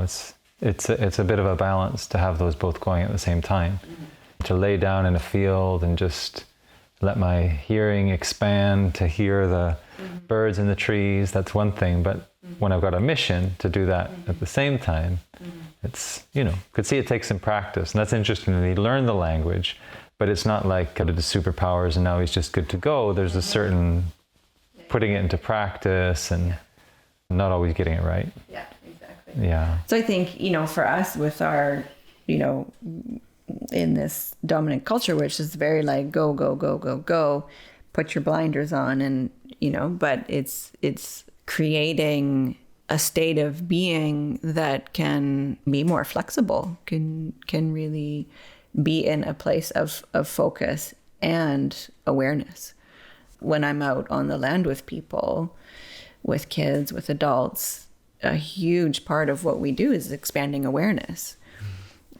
it's a bit of a balance to have those both going at the same time. To lay down in a field and just let my hearing expand to hear the birds in the trees, that's one thing. But when I've got a mission to do that at the same time, it's, you know, could see it takes some practice. And that's interesting that he learned the language, but it's not like he did the superpowers and now he's just good to go. There's a certain putting it into practice and not always getting it right. Yeah, exactly. Yeah. So I think, you know, for us with our, you know, in this dominant culture, which is very like go, go, go, go, go, put your blinders on and but it's creating a state of being that can be more flexible, can really be in a place of focus and awareness. When I'm out on the land with people, with kids, with adults, a huge part of what we do is expanding awareness.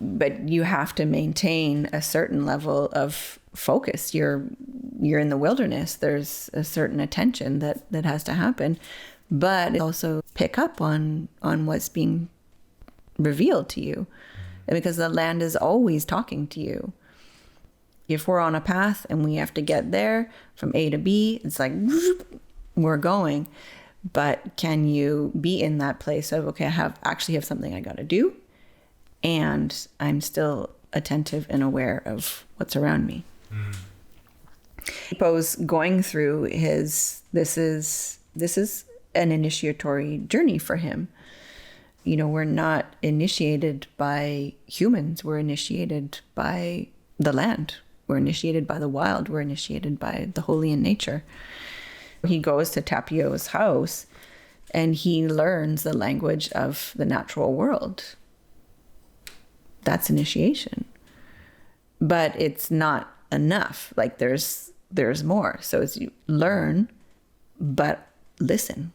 But you have to maintain a certain level of focus. You're in the wilderness. There's a certain attention that has to happen, but also pick up on what's being revealed to you, because the land is always talking to you. If we're on a path and we have to get there from A to B, it's like we're going. But can you be in that place of, okay, I actually have something I got to do, and I'm still attentive and aware of what's around me. Lippo's going through this is an initiatory journey for him. We're not initiated by humans. We're initiated by the land. We're initiated by the wild. We're initiated by the holy in nature. He goes to Tapio's house and he learns the language of the natural world. That's initiation. But it's not enough. Like there's more. So as you learn, but listen.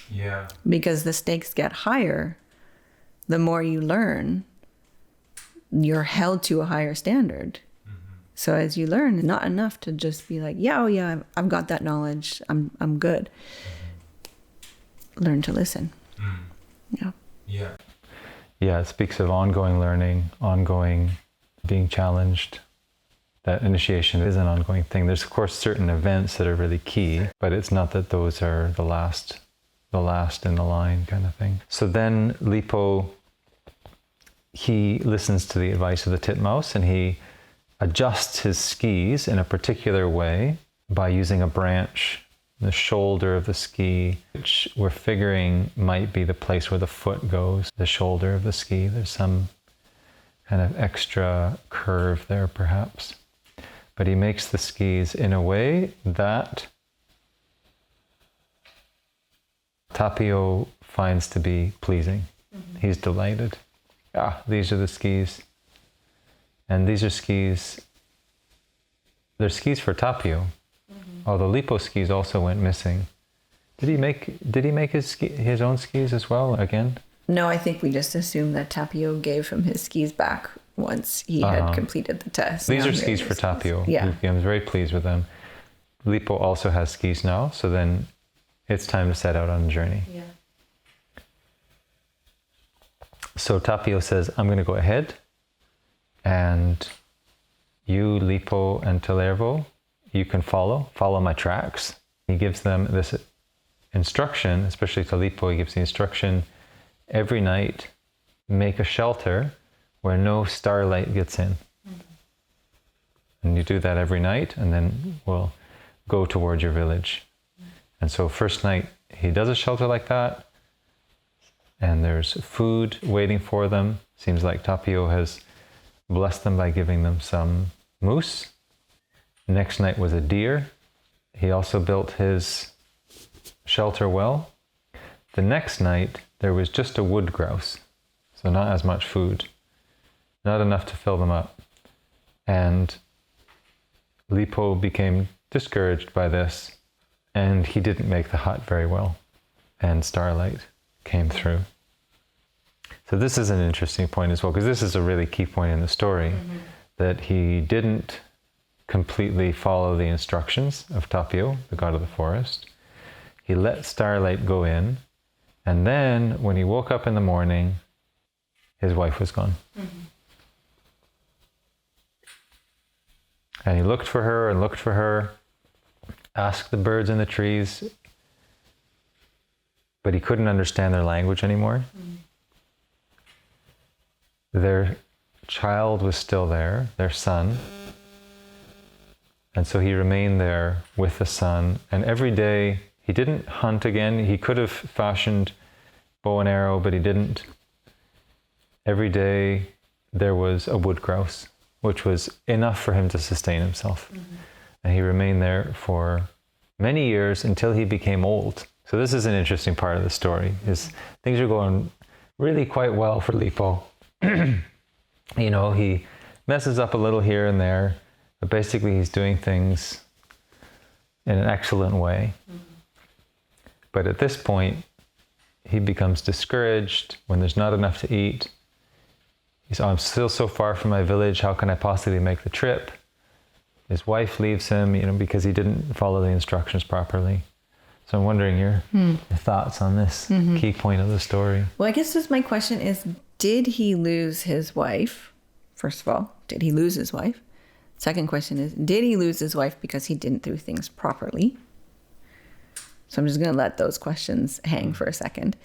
Yeah. Because the stakes get higher, the more you learn, you're held to a higher standard. So as you learn, it's not enough to just be like, I've got that knowledge. I'm good. Learn to listen. Yeah. Yeah. Yeah, it speaks of ongoing learning, ongoing being challenged. That initiation is an ongoing thing. There's of course certain events that are really key, but it's not that those are the last in the line kind of thing. So then Lippo, he listens to the advice of the titmouse and he adjusts his skis in a particular way by using a branch, the shoulder of the ski, which we're figuring might be the place where the foot goes, the shoulder of the ski. There's some kind of extra curve there perhaps. But he makes the skis in a way that Tapio finds to be pleasing. He's delighted. These are the skis. And these are skis, they're skis for Tapio. Although Lippo's skis also went missing. Did he make his own skis as well again? No, I think we just assumed that Tapio gave him his skis back once he had completed the test. These are skis for Tapio. Yeah. I'm very pleased with them. Lippo also has skis now, so then it's time to set out on a journey. Yeah. So Tapio says, I'm going to go ahead, and you, Lippo and Tellervo, you can follow my tracks. He gives them this instruction, especially to Lippo, he gives the instruction, every night, make a shelter where no starlight gets in. And you do that every night, and then we'll go towards your village. And so first night, he does a shelter like that, and there's food waiting for them. Seems like Tapio has blessed them by giving them some moose. Next night was a deer. He also built his shelter well. The next night, there was just a wood grouse, so not as much food, not enough to fill them up. And Lippo became discouraged by this, and he didn't make the hut very well, and starlight came through. So this is an interesting point as well, because this is a really key point in the story, that he didn't completely follow the instructions of Tapio, the god of the forest. He let starlight go in, and then when he woke up in the morning, his wife was gone. And he looked for her, asked the birds in the trees, but he couldn't understand their language anymore. Their child was still there, their son. And so he remained there with the son. And every day, he didn't hunt again. He could have fashioned bow and arrow, but he didn't. Every day, there was a wood grouse, which was enough for him to sustain himself. and he remained there for many years until he became old. So this is an interesting part of the story, is things are going really quite well for Lippo. You know, he messes up a little here and there, but basically he's doing things in an excellent way. But at this point, he becomes discouraged when there's not enough to eat. He's, oh, I'm still so far from my village, how can I possibly make the trip? His wife leaves him, you know, because he didn't follow the instructions properly. So I'm wondering your thoughts on this key point of the story. Well, I guess just my question is, did he lose his wife? First of all, did he lose his wife? Second question is, did he lose his wife because he didn't do things properly? So I'm just going to let those questions hang for a second.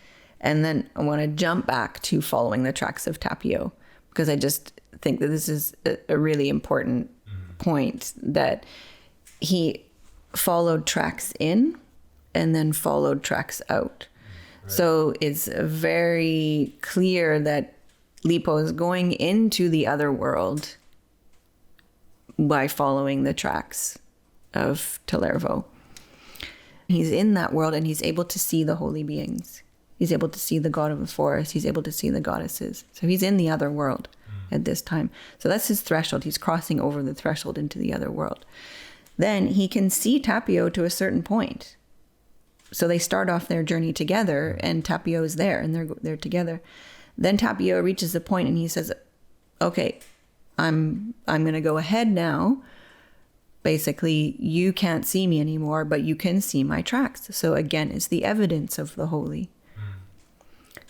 And then I want to jump back to following the tracks of Tapio, because I just think that this is a really important point, that he followed tracks in and then followed tracks out. Right. So it's very clear that Lippo is going into the other world by following the tracks of Talervo. He's in that world and he's able to see the holy beings. He's able to see the god of the forest. He's able to see the goddesses. So he's in the other world at this time. So that's his threshold. He's crossing over the threshold into the other world. Then he can see Tapio to a certain point. So they start off their journey together and Tapio is there and they're together. Then Tapio reaches a point and he says, okay, I'm going to go ahead now. Basically, you can't see me anymore, but you can see my tracks. So again, it's the evidence of the holy.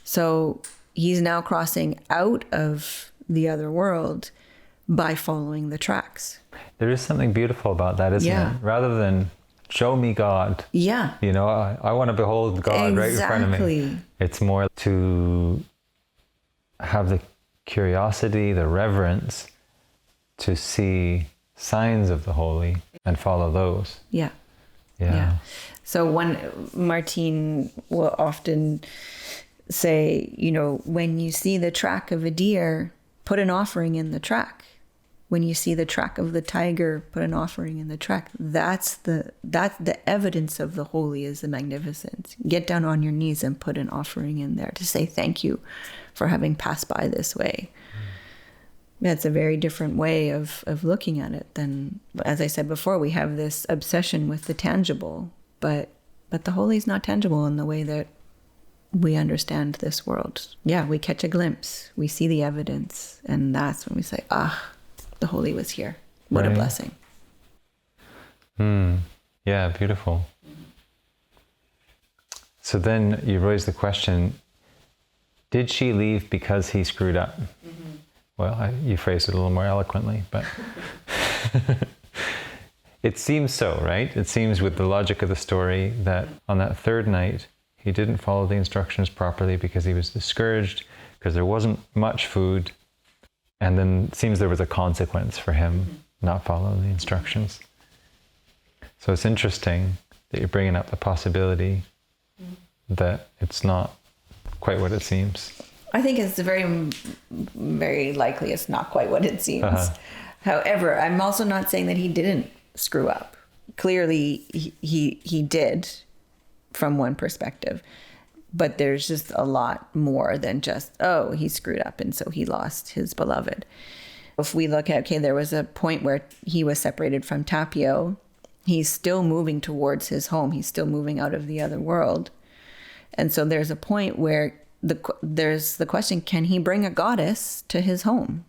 So he's now crossing out of the other world by following the tracks. There is something beautiful about that, isn't it? Rather than show me God. Yeah. You know, I want to behold God right in front of me. It's more to have the curiosity, the reverence to see signs of the holy and follow those. Yeah. So Martín will often say, you know, when you see the track of a deer, put an offering in the track. When you see the track of the tiger, put an offering in the track. That's the evidence of the holy, is the magnificence. Get down on your knees and put an offering in there to say thank you for having passed by this way. That's a very different way of looking at it than, as I said before, we have this obsession with the tangible, but the holy is not tangible in the way that we understand this world. Yeah, we catch a glimpse, we see the evidence, and that's when we say, the holy was here. What a blessing. Yeah, beautiful. So then you raise the question, did she leave because he screwed up? Well, you phrased it a little more eloquently, but it seems so, right? It seems with the logic of the story that on that third night, he didn't follow the instructions properly because he was discouraged, because there wasn't much food. And then it seems there was a consequence for him not following the instructions. So it's interesting that you're bringing up the possibility that it's not quite what it seems. I think it's very, very likely it's not quite what it seems. However, I'm also not saying that he didn't screw up. Clearly, he did from one perspective. But there's just a lot more than just, he screwed up and so he lost his beloved. If we look at, there was a point where he was separated from Tapio. He's still moving towards his home. He's still moving out of the other world. And so there's a point where there's the question, can he bring a goddess to his home?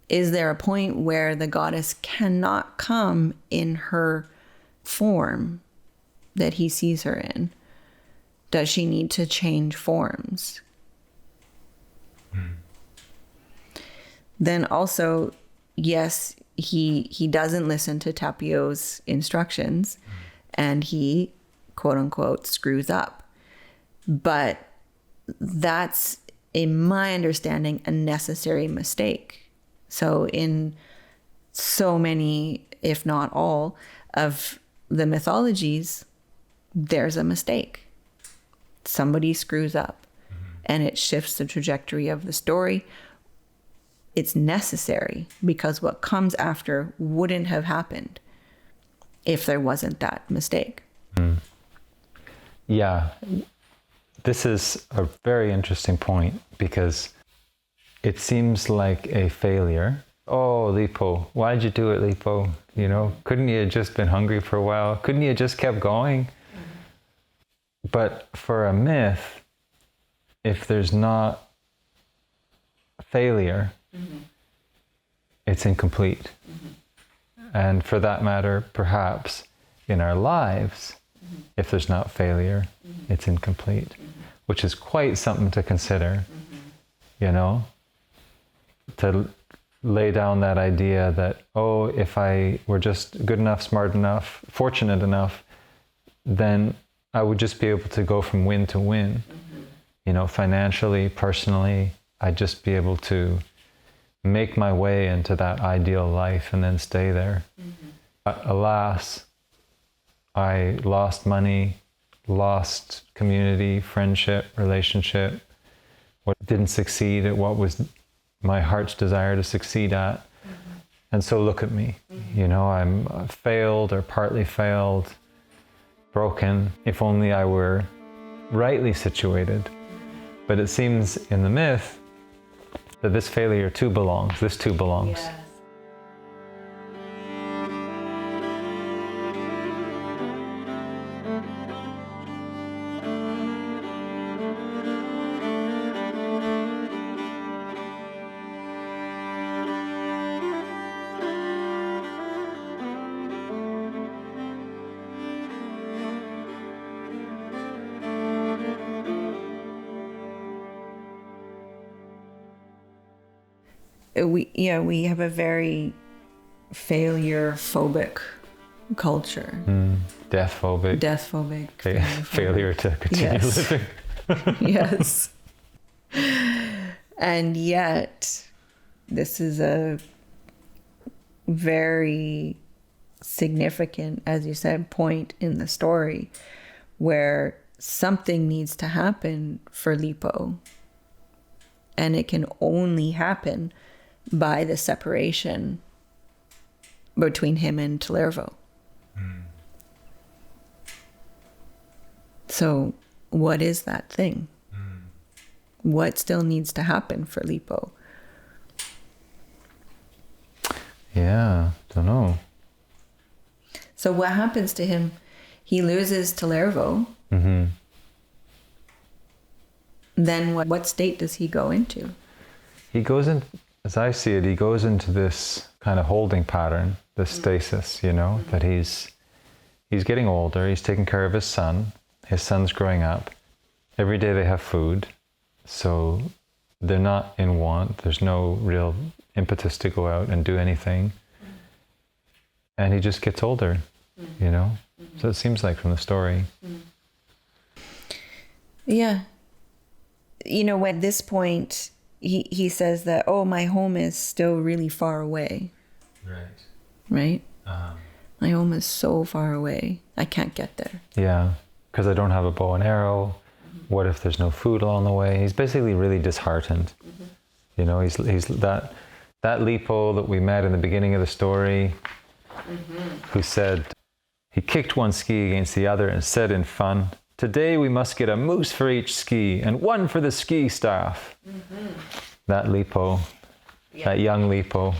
Is there a point where the goddess cannot come in her form that he sees her in? Does she need to change forms? Then also, yes, he doesn't listen to Tapio's instructions and he, quote unquote, screws up. But that's, in my understanding, a necessary mistake. So in so many, if not all, of the mythologies, there's a mistake. Somebody screws up and it shifts the trajectory of the story. it's necessary, because what comes after wouldn't have happened if there wasn't that mistake. Yeah, this is a very interesting point, because it seems like a failure. Oh, Lippo, why'd you do it, Lippo? You know, couldn't you have just been hungry for a while? Couldn't you have just kept going? But for a myth, if there's not failure, it's incomplete. And for that matter, perhaps in our lives, if there's not failure, it's incomplete, which is quite something to consider, you know, to lay down that idea that, oh, if I were just good enough, smart enough, fortunate enough, then I would just be able to go from win to win. You know, financially, personally, I'd just be able to make my way into that ideal life and then stay there. But alas, I lost money, lost community, friendship, relationship, what didn't succeed at what was my heart's desire to succeed at. And so look at me, you know, I'm failed or partly failed, broken. If only I were rightly situated. But it seems in the myth that this failure too belongs, this too belongs. Yes. We have a very failure phobic culture. Death phobic. Death phobic. Failure to continue living. Yes. And yet, this is a very significant, as you said, point in the story where something needs to happen for Lippo. And it can only happen by the separation between him and Tellervo. So what is that thing? What still needs to happen for Lippo? Yeah, don't know. So what happens to him? He loses Tellervo. Then what state does he go into? He goes in, as I see it, he goes into this kind of holding pattern, this stasis, you know, that he's getting older, he's taking care of his son's growing up. Every day they have food, so they're not in want, there's no real impetus to go out and do anything. And he just gets older, you know? So it seems like from the story. Yeah. You know, at this point, he says that, oh, my home is still really far away. Right? My home is so far away. I can't get there. Yeah, because I don't have a bow and arrow. What if there's no food along the way? He's basically really disheartened. You know, he's that Lippo that we met in the beginning of the story, who said, he kicked one ski against the other and said in fun, "Today we must get a moose for each ski and one for the ski staff." That Lippo, that young Lippo.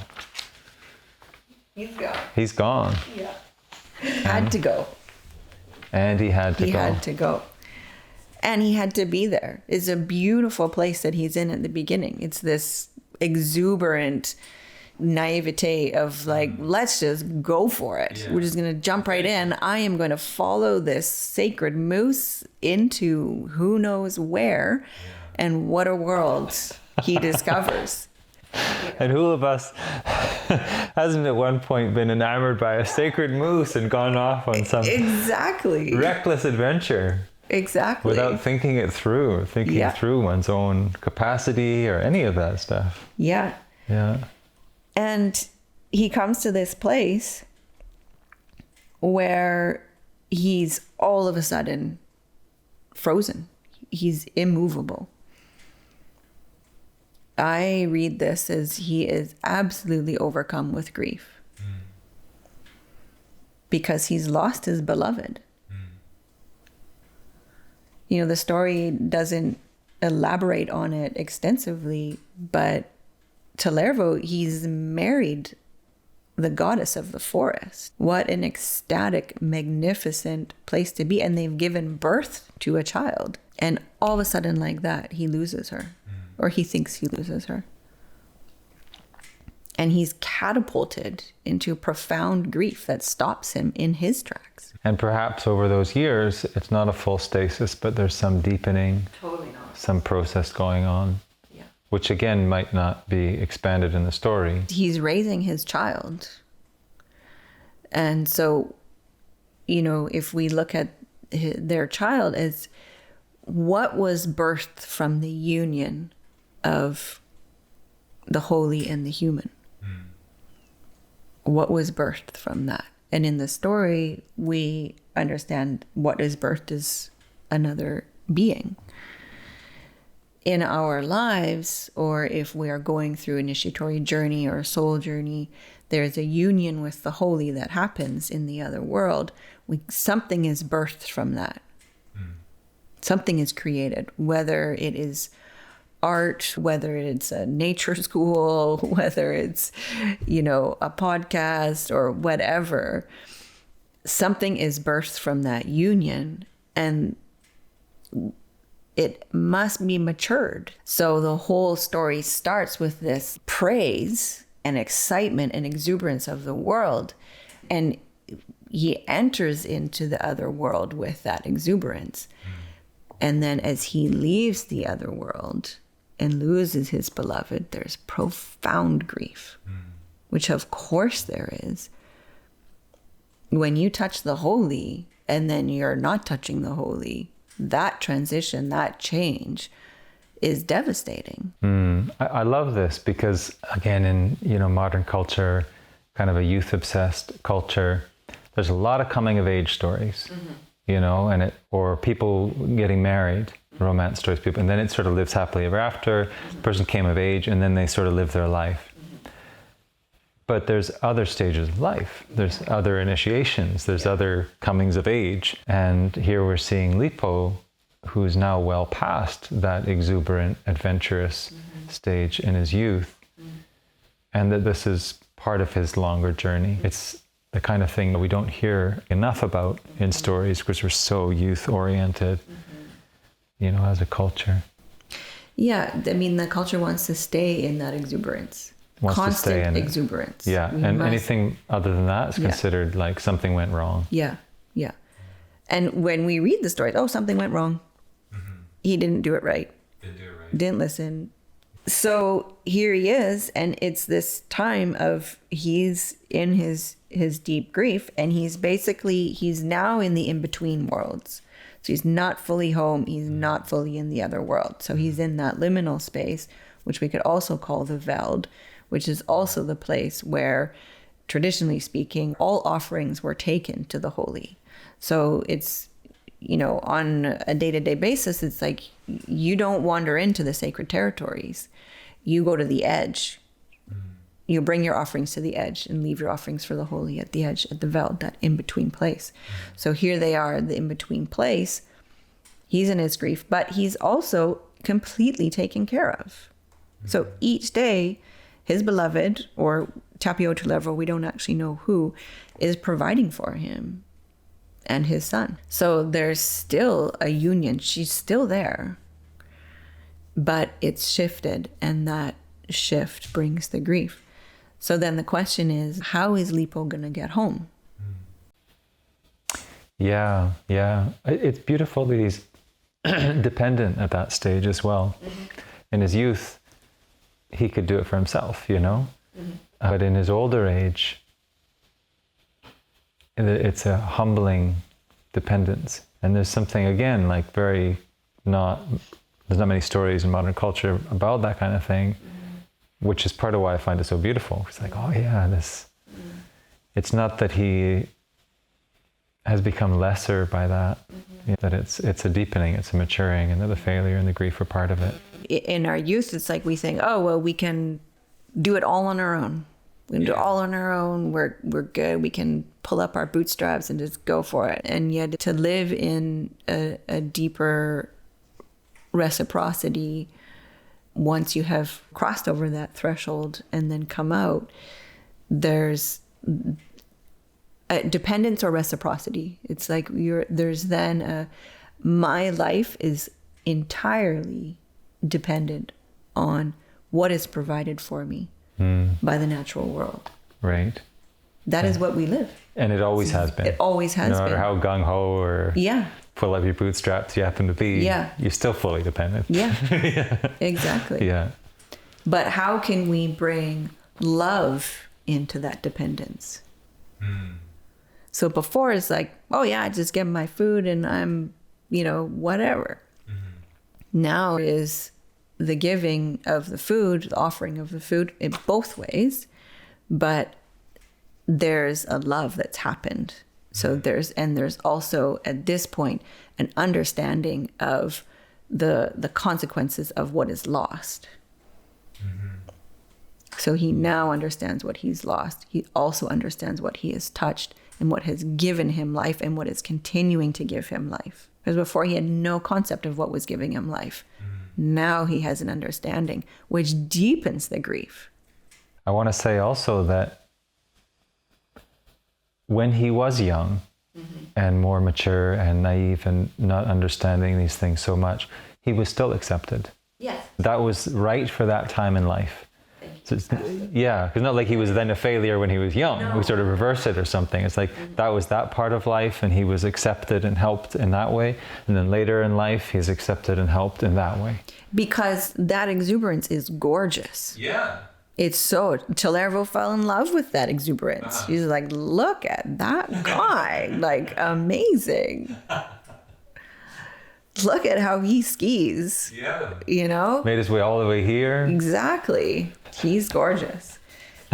He's gone. He's gone. Yeah. Had to go. And he had to go. He had to go. And he had to be there. It's a beautiful place that he's in at the beginning. It's this exuberant naivete of like, let's just go for it. Yeah. We're just going to jump right in. I am going to follow this sacred moose into who knows where. Yeah. And what a world he discovers. And who of us hasn't at one point been enamored by a sacred moose and gone off on some reckless adventure? Exactly. Without thinking it through, or thinking through one's own capacity or any of that stuff. Yeah. Yeah. And he comes to this place where he's all of a sudden frozen. He's immovable. I read this as he is absolutely overcome with grief because he's lost his beloved. You know, the story doesn't elaborate on it extensively, but Tellervo, he's married the goddess of the forest. What an ecstatic, magnificent place to be. And they've given birth to a child. And all of a sudden, like that, he loses her. Or he thinks he loses her. And he's catapulted into profound grief that stops him in his tracks. And perhaps over those years, it's not a full stasis, but there's some deepening. Totally not. Some process going on. Yeah. Which again might not be expanded in the story. He's raising his child. And so, you know, if we look at their child as what was birthed from the union of the holy and the human. What was birthed from that? And in the story, we understand what is birthed is another being. In our lives, or if we are going through initiatory journey or a soul journey, there's a union with the holy that happens in the other world. Something is birthed from that. Something is created, whether it is art, whether it's a nature school, whether it's, you know, a podcast or whatever. Something is birthed from that union, and it must be matured. So the whole story starts with this praise and excitement and exuberance of the world. And he enters into the other world with that exuberance. And then as he leaves the other world and loses his beloved, there's profound grief, which of course there is. When you touch the holy and then you're not touching the holy, that transition, that change is devastating. I love this because, again, in, you know, modern culture, kind of a youth-obsessed culture, there's a lot of coming-of-age stories, you know, or people getting married, romance stories, people, and then it sort of lives happily ever after. The person came of age, and then they sort of live their life. But there's other stages of life. There's other initiations. There's other comings of age. And here we're seeing Lippo, who's now well past that exuberant, adventurous stage in his youth. And that this is part of his longer journey. It's the kind of thing that we don't hear enough about in stories because we're so youth-oriented, you know, as a culture. Yeah, I mean, the culture wants to stay in that exuberance. Constant exuberance. Yeah, and anything other than that is considered like something went wrong. Yeah, yeah. And when we read the story, oh, something went wrong. He didn't do it right. Didn't listen. So here he is, and it's this time of he's in his deep grief, and he's now in the in-between worlds. So he's not fully home, he's not fully in the other world. So he's in that liminal space, which we could also call the Veld, which is also the place where, traditionally speaking, all offerings were taken to the holy. So it's, you know, on a day-to-day basis, it's like you don't wander into the sacred territories. You go to the edge. You bring your offerings to the edge and leave your offerings for the holy at the edge, at the Veld, that in-between place. So here they are, the in-between place. He's in his grief, but he's also completely taken care of. So each day, his beloved, or Tapio Tellervo, we don't actually know who, is providing for him and his son. So there's still a union. She's still there, but it's shifted, and that shift brings the grief. So then the question is, how is Lippo going to get home? Yeah. It's beautiful that he's dependent at that stage as well. In his youth, he could do it for himself, you know? But in his older age, it's a humbling dependence. And there's something, again, like there's not many stories in modern culture about that kind of thing, which is part of why I find it so beautiful. It's like, oh yeah, it's not that he has become lesser by that, that it's a deepening, it's a maturing, and that the failure and the grief are part of it. In our youth, it's like we think, oh, well, we can do it all on our own. We can do it all on our own. We're good. We can pull up our bootstraps and just go for it. And yet to live in a deeper reciprocity, once you have crossed over that threshold and then come out, there's a dependence or reciprocity. It's like there's then my life is entirely dependent on what is provided for me by the natural world. Right. That is what we live. And it always has been. It always has been. No matter how gung-ho or pull up your bootstraps you happen to be, you're still fully dependent. Yeah. Exactly. Yeah. But how can we bring love into that dependence? So before it's like, oh yeah, I just get my food and I'm, whatever. Now is the giving of the food, the offering of the food in both ways, but there's a love that's happened. So there's also at this point an understanding of the consequences of what is lost. So he now understands what he's lost. He also understands what he has touched and what has given him life and what is continuing to give him life. Because before he had no concept of what was giving him life. Now he has an understanding, which deepens the grief. I want to say also that when he was young and more mature and naive and not understanding these things so much, he was still accepted. Yes. That was right for that time in life. So because not like he was then a failure when he was young. No. We sort of reverse it or something. It's like that was that part of life and he was accepted and helped in that way. And then later in life, he's accepted and helped in that way. Because that exuberance is gorgeous. Yeah. It's so, Talervo fell in love with that exuberance. She's like, look at that guy, like amazing. Look at how he skis. Yeah. Made his way all the way here. Exactly. He's gorgeous.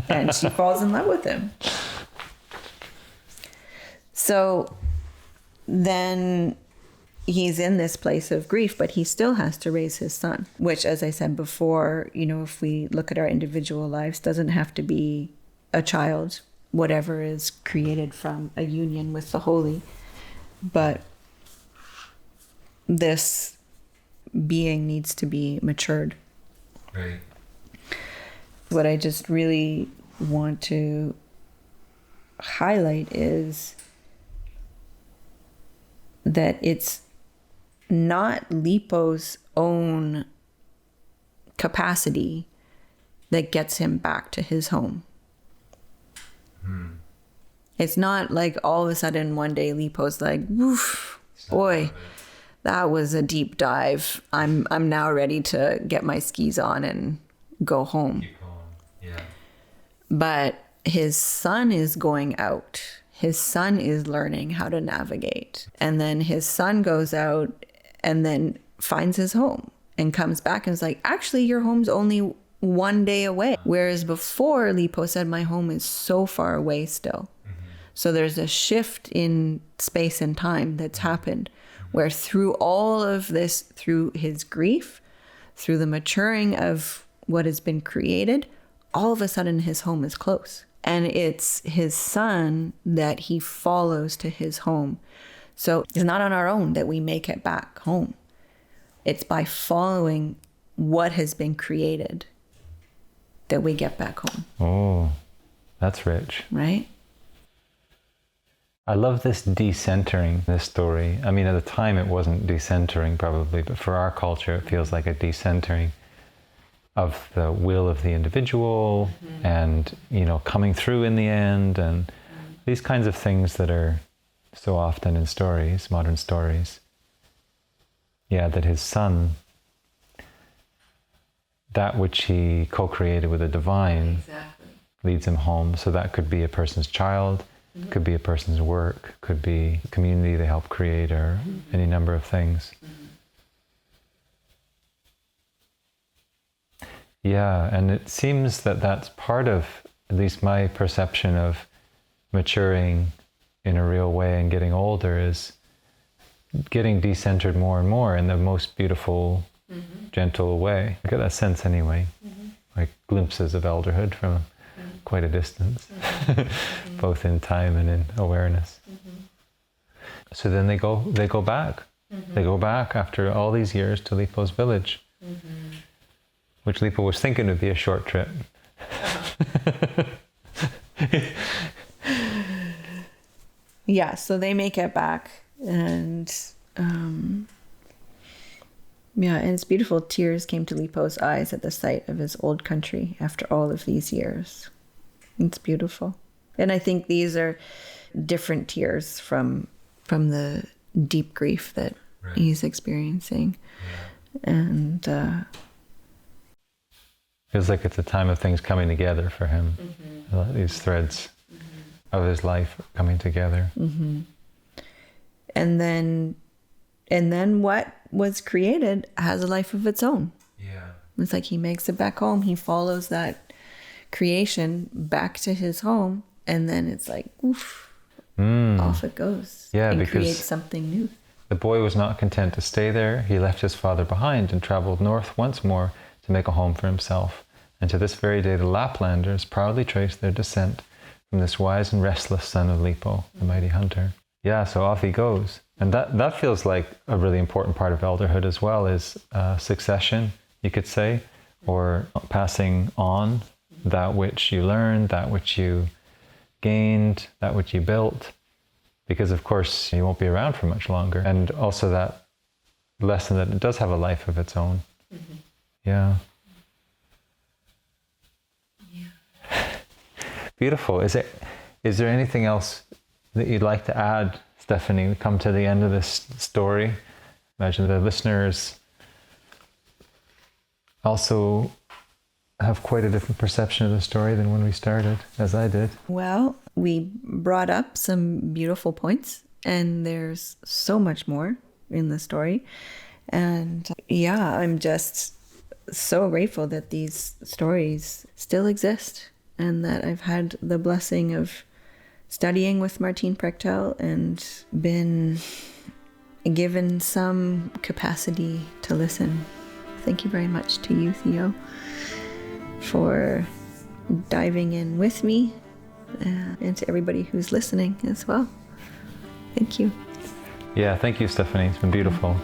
And she falls in love with him. So then he's in this place of grief, but he still has to raise his son, which, as I said before, if we look at our individual lives, doesn't have to be a child, whatever is created from a union with the holy. But this being needs to be matured. Right. What I just really want to highlight is that it's not Lippo's own capacity that gets him back to his home. It's not like all of a sudden one day Lippo's like, woof, boy, that was a deep dive. I'm now ready to get my skis on and go home. Keep going. Yeah. But his son is going out. His son is learning how to navigate. And then his son goes out and then finds his home and comes back and is like, actually, your home's only one day away. Whereas before, Lippo said, my home is so far away still. So there's a shift in space and time that's happened where through all of this, through his grief, through the maturing of what has been created, all of a sudden his home is close. And it's his son that he follows to his home. So it's not on our own that we make it back home. It's by following what has been created that we get back home. Oh, that's rich. Right? I love this decentering, this story. I mean, at the time it wasn't decentering probably, but for our culture it feels like a decentering of the will of the individual and, coming through in the end and these kinds of things that are so often in stories, modern stories. Yeah, that his son, that which he co-created with the divine, leads him home. So that could be a person's child, could be a person's work, could be a community they help create, or any number of things. Yeah, and it seems that that's part of, at least my perception of maturing in a real way and getting older, is getting decentered more and more in the most beautiful gentle way. I get that sense anyway, like glimpses of elderhood from quite a distance, both in time and in awareness. So then they go back. They go back after all these years to Lippo's village, which Lippo was thinking would be a short trip. Yeah, so they make it back, and yeah, and it's beautiful. Tears came to Lippo's eyes at the sight of his old country after all of these years. It's beautiful. And I think these are different tears from the deep grief that he's experiencing. Yeah. And feels like it's a time of things coming together for him. These threads of his life coming together. And then what was created has a life of its own. Yeah. It's like he makes it back home. He follows that creation back to his home, and then it's like, oof, off it goes. Yeah, and because creates something new. The boy was not content to stay there. He left his father behind and traveled north once more to make a home for himself. And to this very day, the Laplanders proudly trace their descent from this wise and restless son of Lippo, the mighty hunter. Yeah, so off he goes. And that feels like a really important part of elderhood as well, is succession, you could say, or passing on that which you learned, that which you gained, that which you built. Because of course you won't be around for much longer. And also that lesson that it does have a life of its own. Yeah. Beautiful. Is there anything else that you'd like to add, Stephanie? We come to the end of this story. Imagine the listeners also have quite a different perception of the story than when we started, as I did. Well, we brought up some beautiful points, and there's so much more in the story. And yeah, I'm just so grateful that these stories still exist, and that I've had the blessing of studying with Martín Prechtel and been given some capacity to listen. Thank you very much to you, Theo, for diving in with me, and to everybody who's listening as well. Thank you. Yeah, thank you, Stephanie. It's been beautiful.